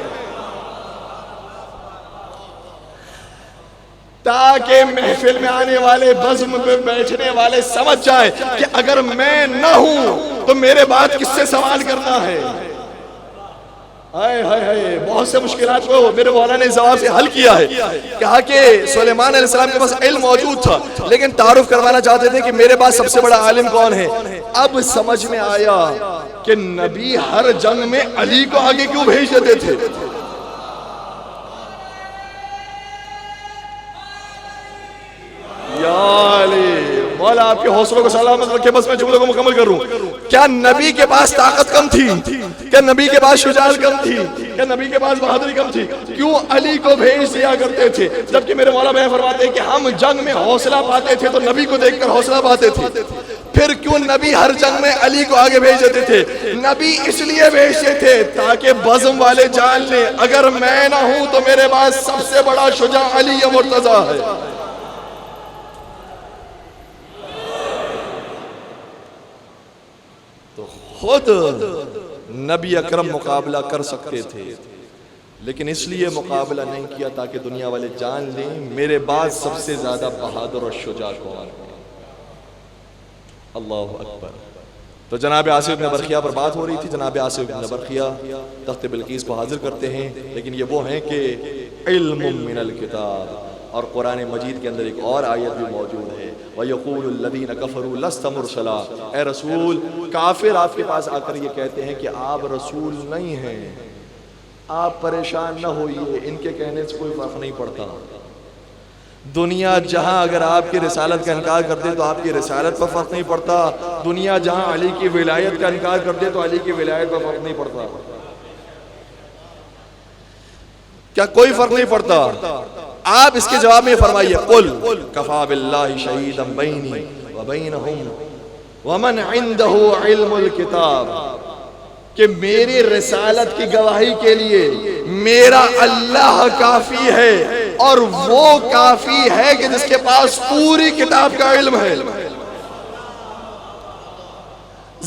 تاکہ محفل میں آنے والے بزم میں بیٹھنے والے سمجھ جائیں کہ اگر میں نہ ہوں تو میرے بعد کس سے سوال کرنا ہے. بہت سے مشکلات کو میرے مولا نے جواب سے حل کیا ہے. کہا کہ سلیمان علیہ السلام کے پاس علم موجود تھا لیکن تعارف کروانا چاہتے تھے کہ میرے پاس سب سے بڑا عالم کون ہے. اب سمجھ میں آیا کہ نبی ہر جنگ میں علی کو آگے کیوں بھیج دیتے تھے. یا علی مولا آپ کے حوصلوں کو سلامت رکھے. بس میں جملے کو مکمل کروں. کیا نبی کے پاس طاقت کم تھی؟ کیا نبی کے پاس شجاعت کم تھی؟ کیا نبی کے پاس بہادری کم تھی؟ کیوں علی کو بھیج دیا کرتے تھے؟ جبکہ میرے مولا بیان فرماتے ہیں کہ ہم جنگ میں حوصلہ پاتے تھے تو نبی کو دیکھ کر حوصلہ پاتے تھے. پھر کیوں نبی ہر جنگ میں علی کو آگے بھیج دیتے تھے؟ نبی اس لیے بھیجتے تھے تاکہ بزم والے جان لیں اگر میں نہ ہوں تو میرے پاس سب سے بڑا شجاع علی مرتضیٰ ہے. خود نبی اکرم مقابلہ کر سکتے تھے لیکن اس لیے مقابلہ نہیں کیا تاکہ دنیا والے جان لیں میرے بعد سب سے زیادہ بہادر اور شجاع کون ہے. اللہ اکبر. تو جناب آصف بن برقیہ پر بات ہو رہی تھی. جناب آصف بن برقیہ تخت بلقیس کو حاضر کرتے ہیں لیکن یہ وہ ہیں کہ علم من الکتاب. اور قرآن مجید کے اندر ایک اور آیت بھی موجود ہے وَيَقُولُ الَّذِينَ كَفَرُوا لَسْتَ مُرْسَلًا. اے رسول، کافر آپ کے پاس آ کر یہ کہتے ہیں کہ آپ رسول نہیں ہیں. آپ پریشان نہ ہوئیے، ان کے کہنے سے کوئی فرق نہیں پڑتا۔ دنیا جہاں اگر آپ کی رسالت کا انکار کر دے تو آپ کی رسالت پر فرق نہیں پڑتا، دنیا جہاں علی کی ولایت کا انکار کر دے تو علی کی ولایت پر فرق نہیں پڑتا۔ کیا کوئی فرق نہیں پڑتا؟ آپ اس کے جواب میں فرمائیے قل کفا باللہ شہیدا بینی وبینہم ومن عنده علم الکتاب، کہ میری رسالت کی گواہی کے لیے میرا اللہ کافی ہے، اور وہ کافی ہے کہ جس کے پاس پوری کتاب کا علم ہے۔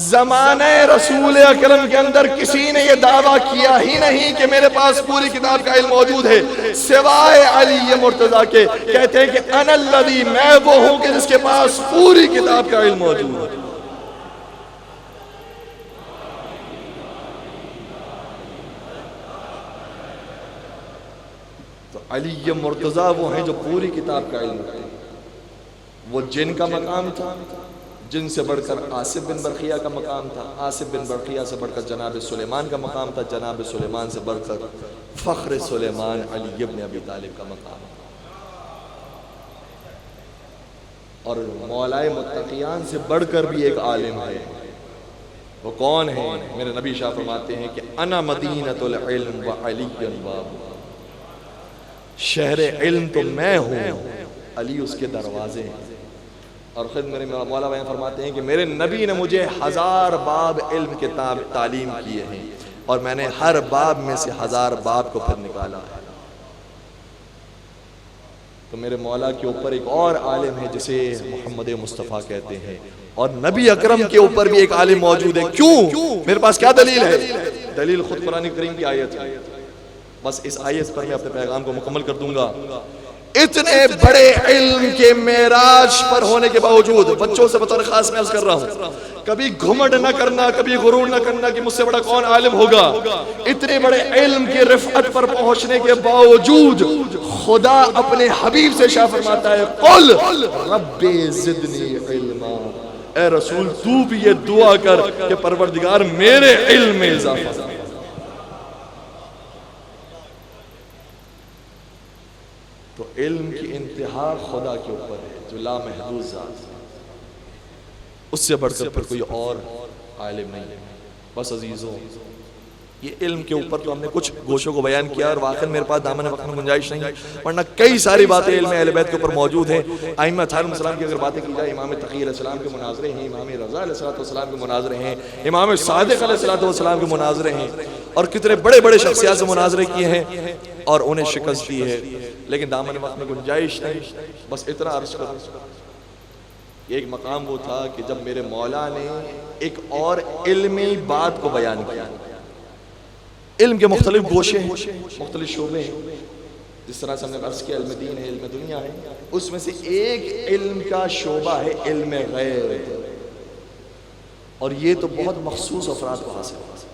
زمانہ رسول اکرم کے اندر کسی نے یہ دعویٰ کیا ہی نہیں کہ میرے پاس پوری کتاب کا علم موجود ہے سوائے علی مرتضیٰ کے۔ کہتے ہیں کہ انا الذی، میں وہ ہوں کہ جس کے پاس پوری کتاب کا علم موجود ہے۔ تو علی مرتضیٰ وہ ہیں جو پوری کتاب کا علم رکھتے ہیں۔ وہ جن کا مقام تھا، جن سے بڑھ کر آصف بن برقیہ کا مقام تھا، آصف بن برقیہ سے بڑھ کر جناب سلیمان کا مقام تھا، جناب سلیمان سے بڑھ کر فخر سلیمان علی ابن ابی طالب کا مقام تھا۔ اور مولائے متقیان سے بڑھ کر بھی ایک عالم ہے، وہ کون ہے؟ میرے نبی شاہ فرماتے ہیں کہ انا مدینۃ العلم وعلی باب، شہر علم تو میں ہوں، علی اس کے دروازے ہیں۔ اور خود میرے مولا بیان فرماتے ہیں کہ میرے نبی نے مجھے 1000 باب علم کے تعلیم کیے ہیں، اور میں نے ہر باب میں سے 1000 باب کو پھر نکالا ہے۔ تو میرے مولا کے اوپر ایک اور عالم ہے جسے محمد مصطفیٰ کہتے ہیں، اور نبی اکرم کے اوپر بھی ایک عالم موجود ہے۔ کیوں؟ میرے پاس کیا دلیل ہے؟ دلیل خود قرآن کریم کی آیت ہے۔ بس اس آیت پر میں اپنے پیغام کو مکمل کر دوں گا۔ اتنے بڑے علم کے معراج پر ہونے کے باوجود، بچوں سے بطور خاص میں عرض کر رہا ہوں، کبھی گھمنڈ نہ کرنا، کبھی غرور نہ کرنا کہ مجھ سے بڑا کون عالم ہوگا۔ اتنے بڑے علم کی رفعت پر پہنچنے کے باوجود خدا اپنے حبیب سے شاہ فرماتا ہے قل رب زدنی علما، اے رسول تو بھی یہ دعا کر کہ پروردگار میرے علم میں اضافہ کر۔ تو علم کی انتہا خدا کے اوپر ہے جو لامحدود ذات ہے، اس سے بڑھ کر پھر کوئی اور عالم نہیں ہے۔ بس عزیزوں، یہ علم کے اوپر تو ہم نے کچھ گوشوں کو بیان کیا، اور واقعا میرے پاس دامن وقت میں گنجائش نہیں، ورنہ کئی ساری باتیں علم اہل بیت کے اوپر موجود ہیں۔ ائمہ علیہم السلام کی اگر باتیں کی جائے، امام تقی علیہ السلام کے مناظرے ہیں، امام رضا علیہ السلام کے مناظرے ہیں، امام صادق علیہ السلام کے مناظرے ہیں، اور کتنے بڑے بڑے شخصیات سے مناظرے کیے ہیں اور انہیں شکست دی ہے، لیکن دامن وقت میں گنجائش نہیں۔ بس اتنا عرض کروں، ایک مقام وہ تھا کہ جب میرے مولا نے ایک اور علمی بات کو بیان کیا۔ علم کے مختلف گوشے ہیں، مختلف شعبے ہیں، جس طرح سے ہم نے عرض کیا علم دین ہے، علم دنیا ہے، اس میں سے ایک علم کا شعبہ ہے علم غیب، اور یہ تو بہت مخصوص افراد کو حاصل ہے،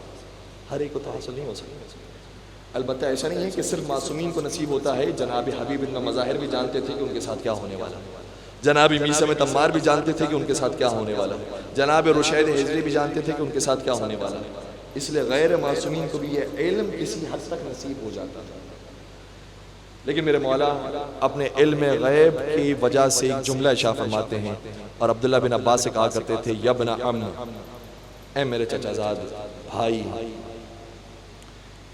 ہر ایک کو تو حاصل نہیں ہو سکتا۔ البتہ ایسا نہیں ہے کہ صرف معصومین کو نصیب ہوتا ہے۔ جناب حبیب ابن مظاہر بھی جانتے تھے کہ ان کے ساتھ کیا ہونے والا ہے، جناب میثم تمار بھی جانتے تھے کہ ان کے ساتھ کیا ہونے والا ہے، جناب رشید ہجری بھی جانتے تھے کہ ان کے ساتھ کیا ہونے والا ہے، اس لیے غیر معصومین کو بھی یہ علم کسی حد تک نصیب ہو جاتا تھا۔ لیکن میرے مولا اپنے علم غیب کی وجہ سے ایک جملہ ارشاد فرماتے ہیں، اور عبداللہ بن عباس سے کہا کرتے تھے یبن عم، اے میرے چچا زاد بھائی،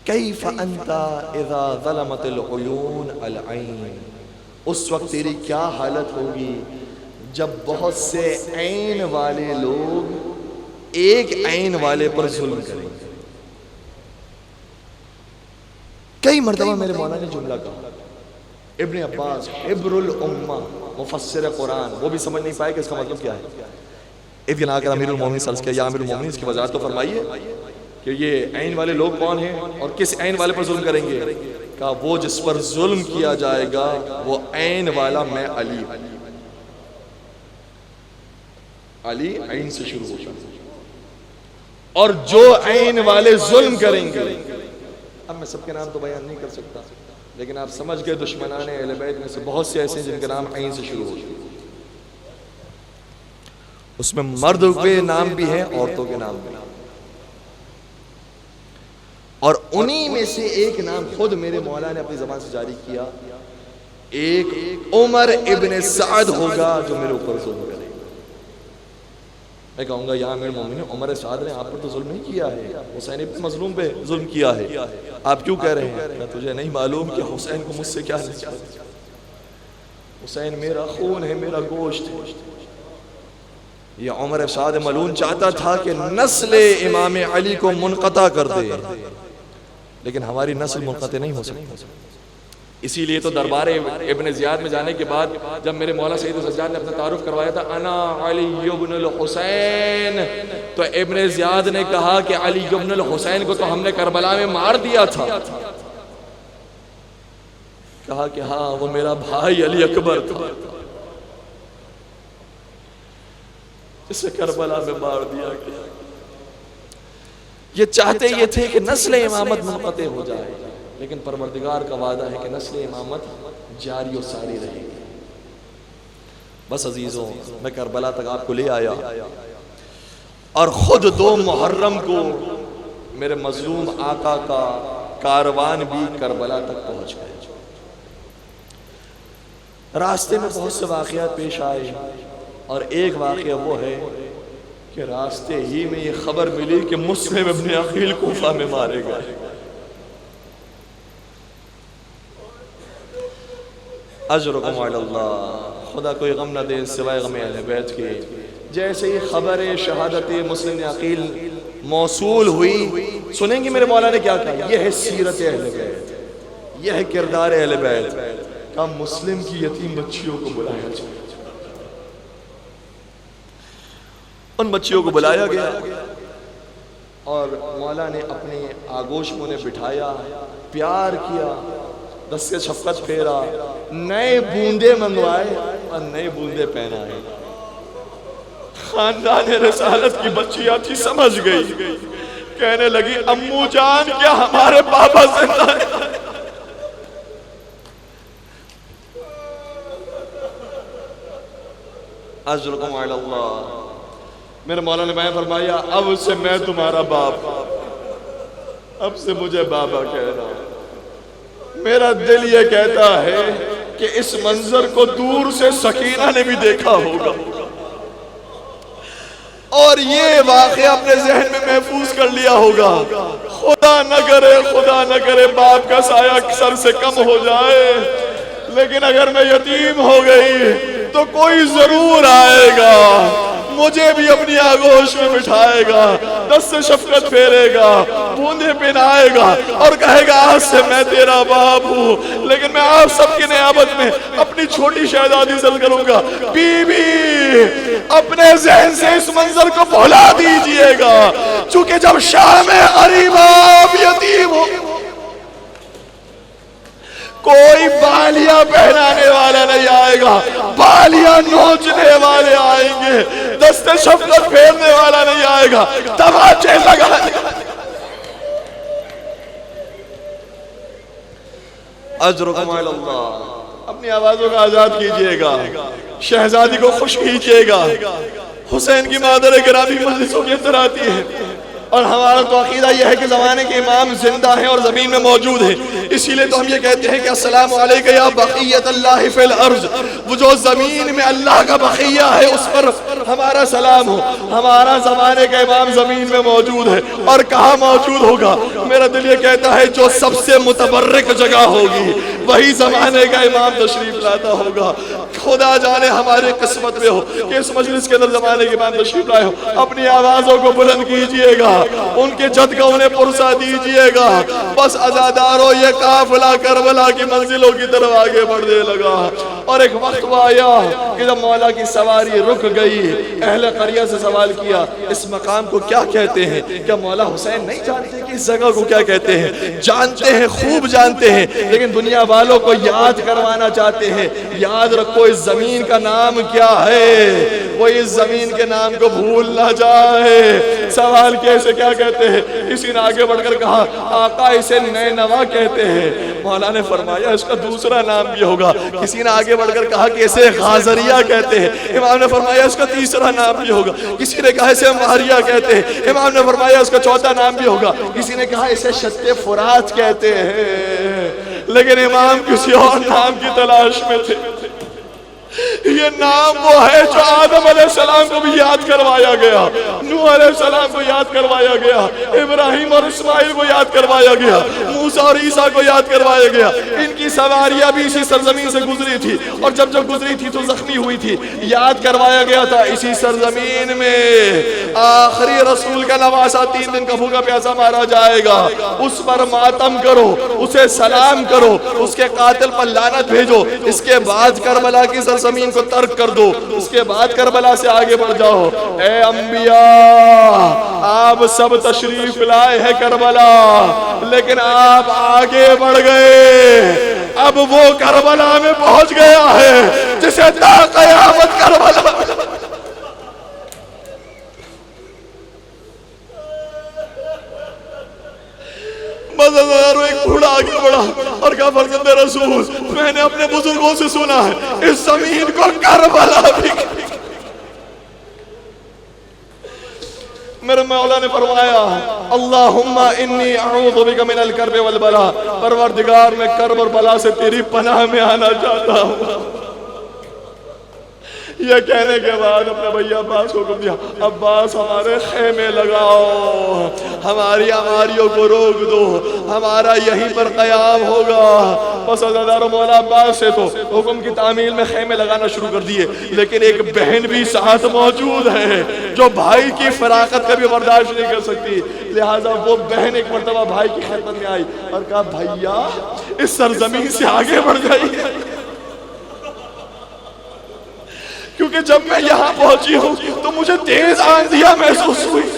کیف انت اذا ظلمت العیون العین، اس وقت تیری کیا حالت ہوگی جب بہت سے عین والے لوگ ایک عین والے پر ظلم کریں گے۔ کئی مرتبہ میرے مولا نے جملہ کہا۔ ابن عباس حبر الامہ مفسر قرآن، وہ بھی سمجھ نہیں پائے کہ اس کا مطلب کیا ہے۔ اتنا آ کر امیر المومنین صلی اللہ علیہ وسلم یا امیر المومنین اس کی وضاحت تو فرمائیے کہ یہ عین والے لوگ کون ہیں اور کس عین والے پر ظلم کریں گے۔ کہا وہ جس پر ظلم کیا جائے گا وہ عین والا میں علی، علی عین سے شروع ہوتا ہے، اور جو عین والے ظلم کریں گے، اب میں سب کے نام تو بیان نہیں کر سکتا، لیکن آپ سمجھ گئے دشمنان اہل بیت میں سے بہت سے ایسے ہیں جن کے نام عین سے شروع ہوتے ہیں، اس میں مرد کے نام بھی ہیں، عورتوں کے نام بھی ہیں۔ اور انہی میں سے ایک نام خود میرے مولا نے اپنی زبان سے جاری کیا، ایک عمر ابن سعد ہوگا جو میرے اوپر ظلم کرے گا۔ میں کہوں گا یا امیر المومنین، عمر سعد نے آپ پر تو ظلم نہیں کیا ہے، حسین ابن مظلوم پہ ظلم کیا ہے، آپ کیوں کہہ رہے ہیں؟ میں تجھے نہیں معلوم کہ حسین کو مجھ سے کیا نسبت؟ حسین میرا خون ہے، میرا گوشت ہے۔ یہ عمر سعد ملعون چاہتا تھا کہ نسل امام علی کو منقطع کر دے، لیکن ہماری نسل منقطع نہیں ہو سکتی۔ اسی لیے تو دربار ابن زیاد میں جانے کے بعد جب میرے مولا سید سجاد نے اپنا تعارف کروایا تھا، انا علی ابن الحسین، تو ابن زیاد نے کہا کہ علی ابن الحسین کو تو ہم نے کربلا میں مار دیا تھا۔ کہا کہ ہاں وہ میرا بھائی علی اکبر تھا جسے کربلا میں مار دیا گیا۔ یہ چاہتے یہ تھے کہ نسل امامت منقطع ہو جائے، لیکن پروردگار کا وعدہ ہے کہ نسل امامت جاری و ساری رہے گی۔ بس عزیزوں، میں کربلا تک آپ کو لے آیا، اور خود 2 محرم کو میرے مظلوم آقا کا کاروان بھی کربلا تک پہنچ گئے۔ راستے میں بہت سے واقعات پیش آئے، اور ایک واقعہ وہ ہے کہ راستے ہی میں یہ خبر ملی کہ مسلم ابن عقیل کوفہ میں مارے گئے۔ اجرکم علی اللہ، خدا کوئی غم نہ دے سوائے غم اہل بیت کے۔ جیسے ہی خبر شہادت مسلم ابن عقیل موصول ہوئی، سنیں گے میرے مولا نے کیا کہا؟ یہ ہے سیرت اہل بیت، یہ ہے کردار اہل بیت۔ کہا مسلم کی یتیم بچیوں کو بلایا جائے۔ ان بچیوں کو بلایا گیا، اور مولا نے اپنے آغوش میں انہیں بٹھایا، پیار کیا، دست شفقت پھیرا، نئے بوندے منگوائے اور نئے بوندے پہنائے۔ خاندان رسالت کی بچیاں تھی، سمجھ گئی، کہنے لگی امو جان کیا ہمارے بابا زندہ ہے؟ اجرکم علی اللہ۔ میرے مولا نے بیان فرمایا اب سے میں تمہارا باپ، اب سے مجھے بابا کہنا۔ میرا دل یہ کہتا ہے کہ اس منظر کو دور سے سکینہ نے بھی دیکھا ہوگا، اور یہ واقعہ اپنے ذہن میں محفوظ کر لیا ہوگا۔ خدا نہ کرے باپ کا سایہ سر سے کم ہو جائے، لیکن اگر میں یتیم ہو گئی تو کوئی ضرور آئے گا، مجھے بھی اپنی آغوش میں بٹھائے گا، دست شفقت پھیرے گا، بوندے پہنائے گا، اور کہے گا آج سے میں تیرا باپ ہوں۔ لیکن میں آپ سب کی نیابت میں اپنی چھوٹی شہزادی سے کروں گا، بی بی اپنے ذہن سے اس منظر کو بھلا دیجئے گا، چونکہ جب شام غریب آپ یتیم ہو کوئی بالیاں پہنانے والا نہیں آئے گا، بالیاں نوچنے والے آئیں گے، دست شفقت پھیرنے والا نہیں آئے گا، تماچے لگانے۔ اجرکم علی اللہ۔ اپنی آوازوں کا آزاد کیجئے گا، شہزادی کو خوش کیجئے گا۔ حسین کی مادر گرامی مجلسوں کے اندر آتی ہے، اور ہمارا تو عقیدہ یہ ہے کہ زمانے کے امام زندہ ہیں اور زمین میں موجود ہیں، اسی لئے تو ہم یہ کہتے ہیں کہ السلام علیکہ یا بقیت اللہ فی الارض، وہ جو زمین میں اللہ کا بقیہ ہے اس پر ہمارا سلام ہو۔ ہمارا زمانے کا امام زمین میں موجود ہے، اور کہاں موجود ہوگا؟ میرا دل یہ کہتا ہے جو سب سے متبرک جگہ ہوگی وہی زمانے کا امام تشریف لاتا ہوگا۔ خدا جانے ہماری قسمت میں ہو کہ اس مجلس کے اندر زمانے کے امام تشریف لائے ہو۔ اپنی آوازوں کو بلند کیجئے گا، ان کے جد کا انہیں پرسہ دیجئے گا۔ بس عزادارو یہ قافلہ کربلا کی منزلوں کی طرف آگے بڑھنے لگا، اور ایک وقت وہ آیا کہ جب مولا کی سواری رک گئی، اہل قریہ سے سوال کیا اس مقام کو کیا کہتے ہیں؟ کیا مولا حسین نہیں جانتے کہ اس جگہ کو کیا کہتے ہیں؟ جانتے ہیں، خوب جانتے ہیں، لیکن دنیا والوں کو یاد کروانا چاہتے ہیں۔ یاد رکھو اس زمین کا نام کیا ہے، وہ اس زمین کے نام کو بھول نہ جائے۔ سوال کیسے کیا کہتے ہیں؟ کسی نے آگے بڑھ کر کہا آقا اسے نینوا کہتے ہیں۔ مولا نے فرمایا اس کا دوسرا نام بھی ہوگا. کسی نے آگے بڑھ کر کہا کہ اسے غازریہ کہتے ہیں. امام نے فرمایا اس کا تیسرا نام بھی ہوگا. کسی نے کہا اسے ماریہ کہتے ہیں. امام نے فرمایا اس کا چوتھا نام بھی ہوگا. کسی نے کہا اسے شط فرات کہتے ہیں. لیکن امام کسی اور نام کی تلاش میں تھے. یہ نام وہ ہے جو آدم علیہ السلام کو بھی یاد کروایا گیا, نوح علیہ السلام کو یاد کروایا گیا, ابراہیم اور اسماعیل کو یاد کروایا گیا, موسیٰ اور عیسیٰ کو یاد کروایا گیا. ان کی سواریاں بھی اسی سرزمین سے گزری تھی, اور جب گزری تھی تو زخمی ہوئی تھی. یاد کروایا گیا تھا اسی سرزمین میں آخری رسول کا نواسا 3 دن کا بھوکا پیاسا مارا جائے گا. اس پر ماتم کرو, اسے سلام کرو, اس کے قاتل پر لعنت بھیجو. اس کے بعد کربلا کی زمین کو ترک کر دو. اس کے بعد کربلا سے آگے بڑھ جاؤ. اے انبیاء, آپ سب تشریف لائے ہیں کربلا, لیکن آپ آگے بڑھ گئے. اب وہ کربلا میں پہنچ گیا ہے جسے تا قیامت کربلا. ایک بوڑھا آگے بڑھا اور کہا فرزند رسول, میں نے اپنے بزرگوں سے سنا ہے اس زمین کو کربلا بھی. میرے مولا نے فرمایا اللہم انی اعوذ بک من الکرب والبلا, پروردگار میں کرب اور بلا سے تیری پناہ میں آنا چاہتا ہوں. یہ کہنے کے بعد اپنے بھائی عباس کو کہا, عباس ہمارے خیمے لگاؤ, ہماری اماریوں کو روک دو, ہمارا یہیں پر قیام ہوگا. بس عزادار مولا عباس سے تو حکم کی تعمیل میں خیمے لگانا شروع کر دیے. لیکن ایک بہن بھی ساتھ موجود ہے جو بھائی کی فراقت کا بھی برداشت نہیں کر سکتی. لہٰذا وہ بہن ایک مرتبہ بھائی کی خدمت میں آئی اور کہا بھائیا اس سرزمین سے آگے بڑھ جائیے, کیونکہ جب میں یہاں پہنچی ہوں تو مجھے تیز آندھیاں محسوس ہوئی,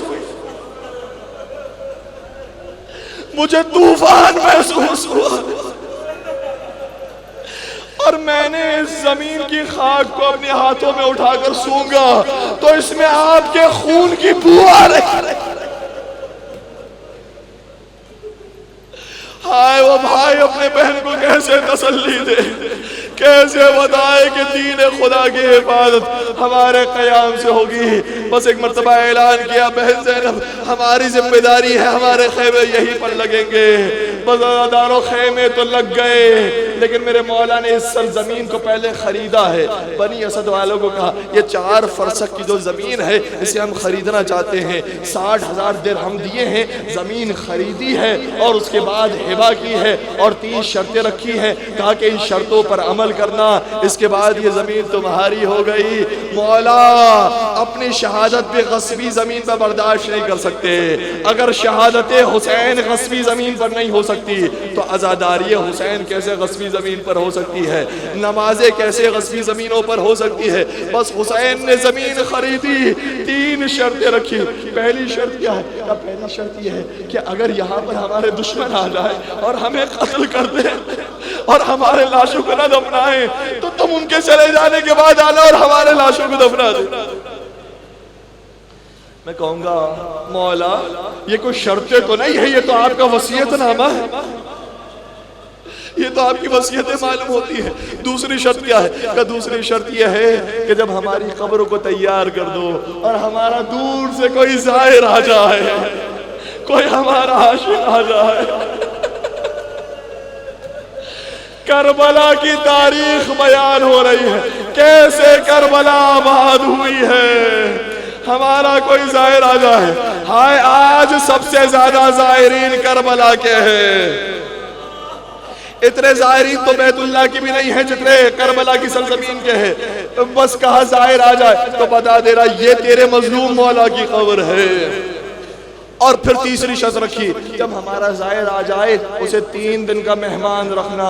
مجھے طوفان محسوس ہوا, اور میں نے اس زمین کی خاک کو اپنے ہاتھوں میں اٹھا کر سونگا تو اس میں آپ کے خون کی بو آ رہی. ہائے وہ بھائی اپنے بہن کو کیسے تسلی دے, کیسے بتائے کہ دین خدا کی حفاظت ہمارے قیام سے ہوگی. بس ایک مرتبہ اعلان کیا, بہن زینب ہماری ذمہ داری ہے, ہمارے خیمے یہیں پر لگیں گے. بس عزاداروں خیمے تو لگ گئے, لیکن میرے مولا نے اس سرزمین کو پہلے خریدا ہے. بنی اسد والوں کو کہا یہ 4 فرسخ کی جو زمین ہے اسے ہم خریدنا چاہتے ہیں. 60,000 درہم دیے ہیں, زمین خریدی ہے اور اس کے بعد ہبہ کی ہے, اور 3 شرطیں رکھی ہیں. کہا کہ ان شرطوں پر عمل کرنا, اس کے بعد یہ زمین تمہاری ہو گئی. مولا اپنی شہادت بھی غصبی زمین پر برداشت نہیں کر سکتے. اگر شہادت حسین غصبی زمین پر نہیں ہو سکتی تو عزاداری حسین کیسے غصبی زمین پر ہو سکتی ہے, نمازیں کیسے غصبی زمینوں پر ہو سکتی ہے. بس حسین نے زمین خریدی, 3 شرطیں رکھی. پہلی شرط کیا ہے؟ پہلی شرط یہ ہے کہ اگر یہاں پر ہمارے دشمن آ جائے اور ہمیں قتل کر دے اور ہمارے لاشوں کو نہ دفنائیں تو تم ان کے چلے جانے کے بعد آنا اور ہمارے لاشوں کو دفنا دے. میں کہوں گا مولا یہ کوئی شرطیں تو نہیں ہے, یہ تو آپ کا وصیت نامہ ہے, یہ تو آپ کی وصیتیں معلوم ہوتی ہے. دوسری شرط کیا ہے؟ کہ دوسری شرط یہ ہے کہ جب ہماری قبروں کو تیار کر دو اور ہمارا دور سے کوئی زائر آ جائے, کوئی ہمارا عاشق آ جائے. کربلا کی تاریخ بیان ہو رہی ہے, کیسے کربلا آباد ہوئی ہے. ہمارا کوئی زائر آ جائے, ہائے آج سب سے زیادہ زائرین کربلا کے ہیں. اتنے زائرین تو بیت اللہ کی بھی نہیں ہیں جتنے کربلا کی سرزمین کے ہیں. بس کہا زائر آ جائے تو بتا دے رہا یہ تیرے مظلوم مولا کی قبر ہے. اور پھر تیسری شرط رکھی, جب ہمارا زائر آ جائے اسے 3 دن کا مہمان رکھنا,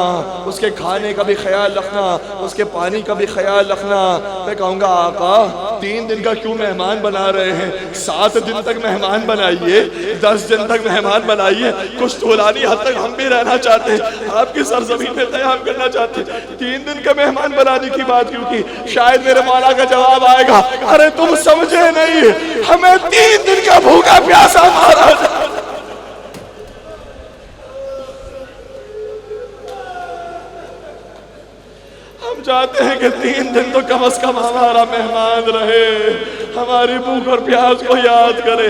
اس کے کھانے کا بھی خیال رکھنا, اس کے پانی کا بھی خیال رکھنا. میں کہوں گا آقا 3 دن کا کیوں مہمان بنا رہے ہیں, 7 دن تک مہمان بنائیے, 10 دن تک مہمان بنائیے, کچھ طولانی حد تک ہم بھی رہنا چاہتے ہیں, آپ کی سرزمین میں قیام کرنا چاہتے ہیں. 3 دن کا مہمان بنانے کی بات کیوں کی؟ شاید میرے مولا کا جواب آئے گا, ارے تم سمجھے نہیں, ہمیں 3 دن کا بھوکا پیاسا ہم چاہتے ہیں کہ 3 دن تو کم از کم ہمارا مہمان رہے، ہماری بھوک اور پیاس کو یاد کرے۔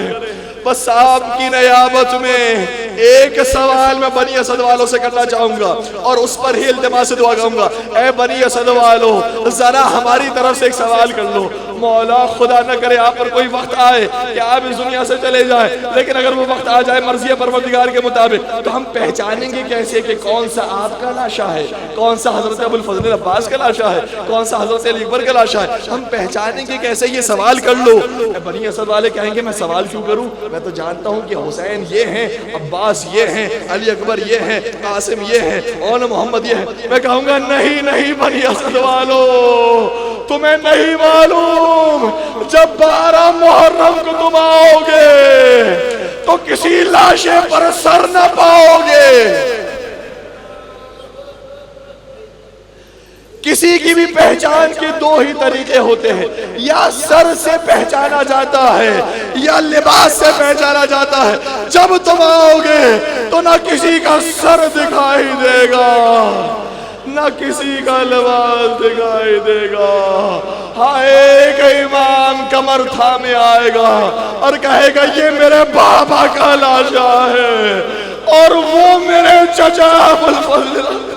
بس آپ کی نیابت میں ایک سوال میں بنی اسد والوں سے کرنا چاہوں گا اور اس پر ہی التماس سے دعا کروں گا، اے بنی اسد والو ذرا ہماری طرف سے ایک سوال کر لو۔ مولا خدا نہ کرے آپ پر کوئی وقت آئے کہ آپ اس دنیا سے چلے جائیں، لیکن اگر وہ وقت آ جائے مرضی پروردگار کے مطابق تو ہم پہچانیں گے کیسے کہ کون سا آپ کا لاشا ہے، کون سا حضرت ابو الفضل عباس کا لاشا ہے، کون سا حضرت علی اکبر کا لاشا ہے؟ ہم پہچانیں گے کیسے؟ یہ سوال کر لو۔ بنی اسد والے کہیں گے میں سوال کیوں کروں، میں تو جانتا ہوں کہ حسین یہ ہیں، عباس یہ ہیں، علی اکبر یہ ہیں، قاسم یہ ہیں، اور محمد یہ ہیں۔ میں کہوں گا نہیں نہیں بنی اسد والو، تمہیں نہیں معلوم، جب 12 محرم کو تم آؤ گے تو کسی لاشے پر سر نہ پاؤ گے۔ کسی کی بھی پہچان کے 2 ہی طریقے ہوتے ہیں، یا سر سے پہچانا جاتا ہے یا لباس سے پہچانا جاتا ہے۔ جب تم آؤ گے تو نہ کسی کا سر دکھائی دے گا نہ کسی کا لباس دکھائی دے گا۔ ہاں ایک امام کمر تھامے آئے گا اور کہے گا یہ میرے بابا کا لاشا ہے اور وہ میرے چچا ابو الفضل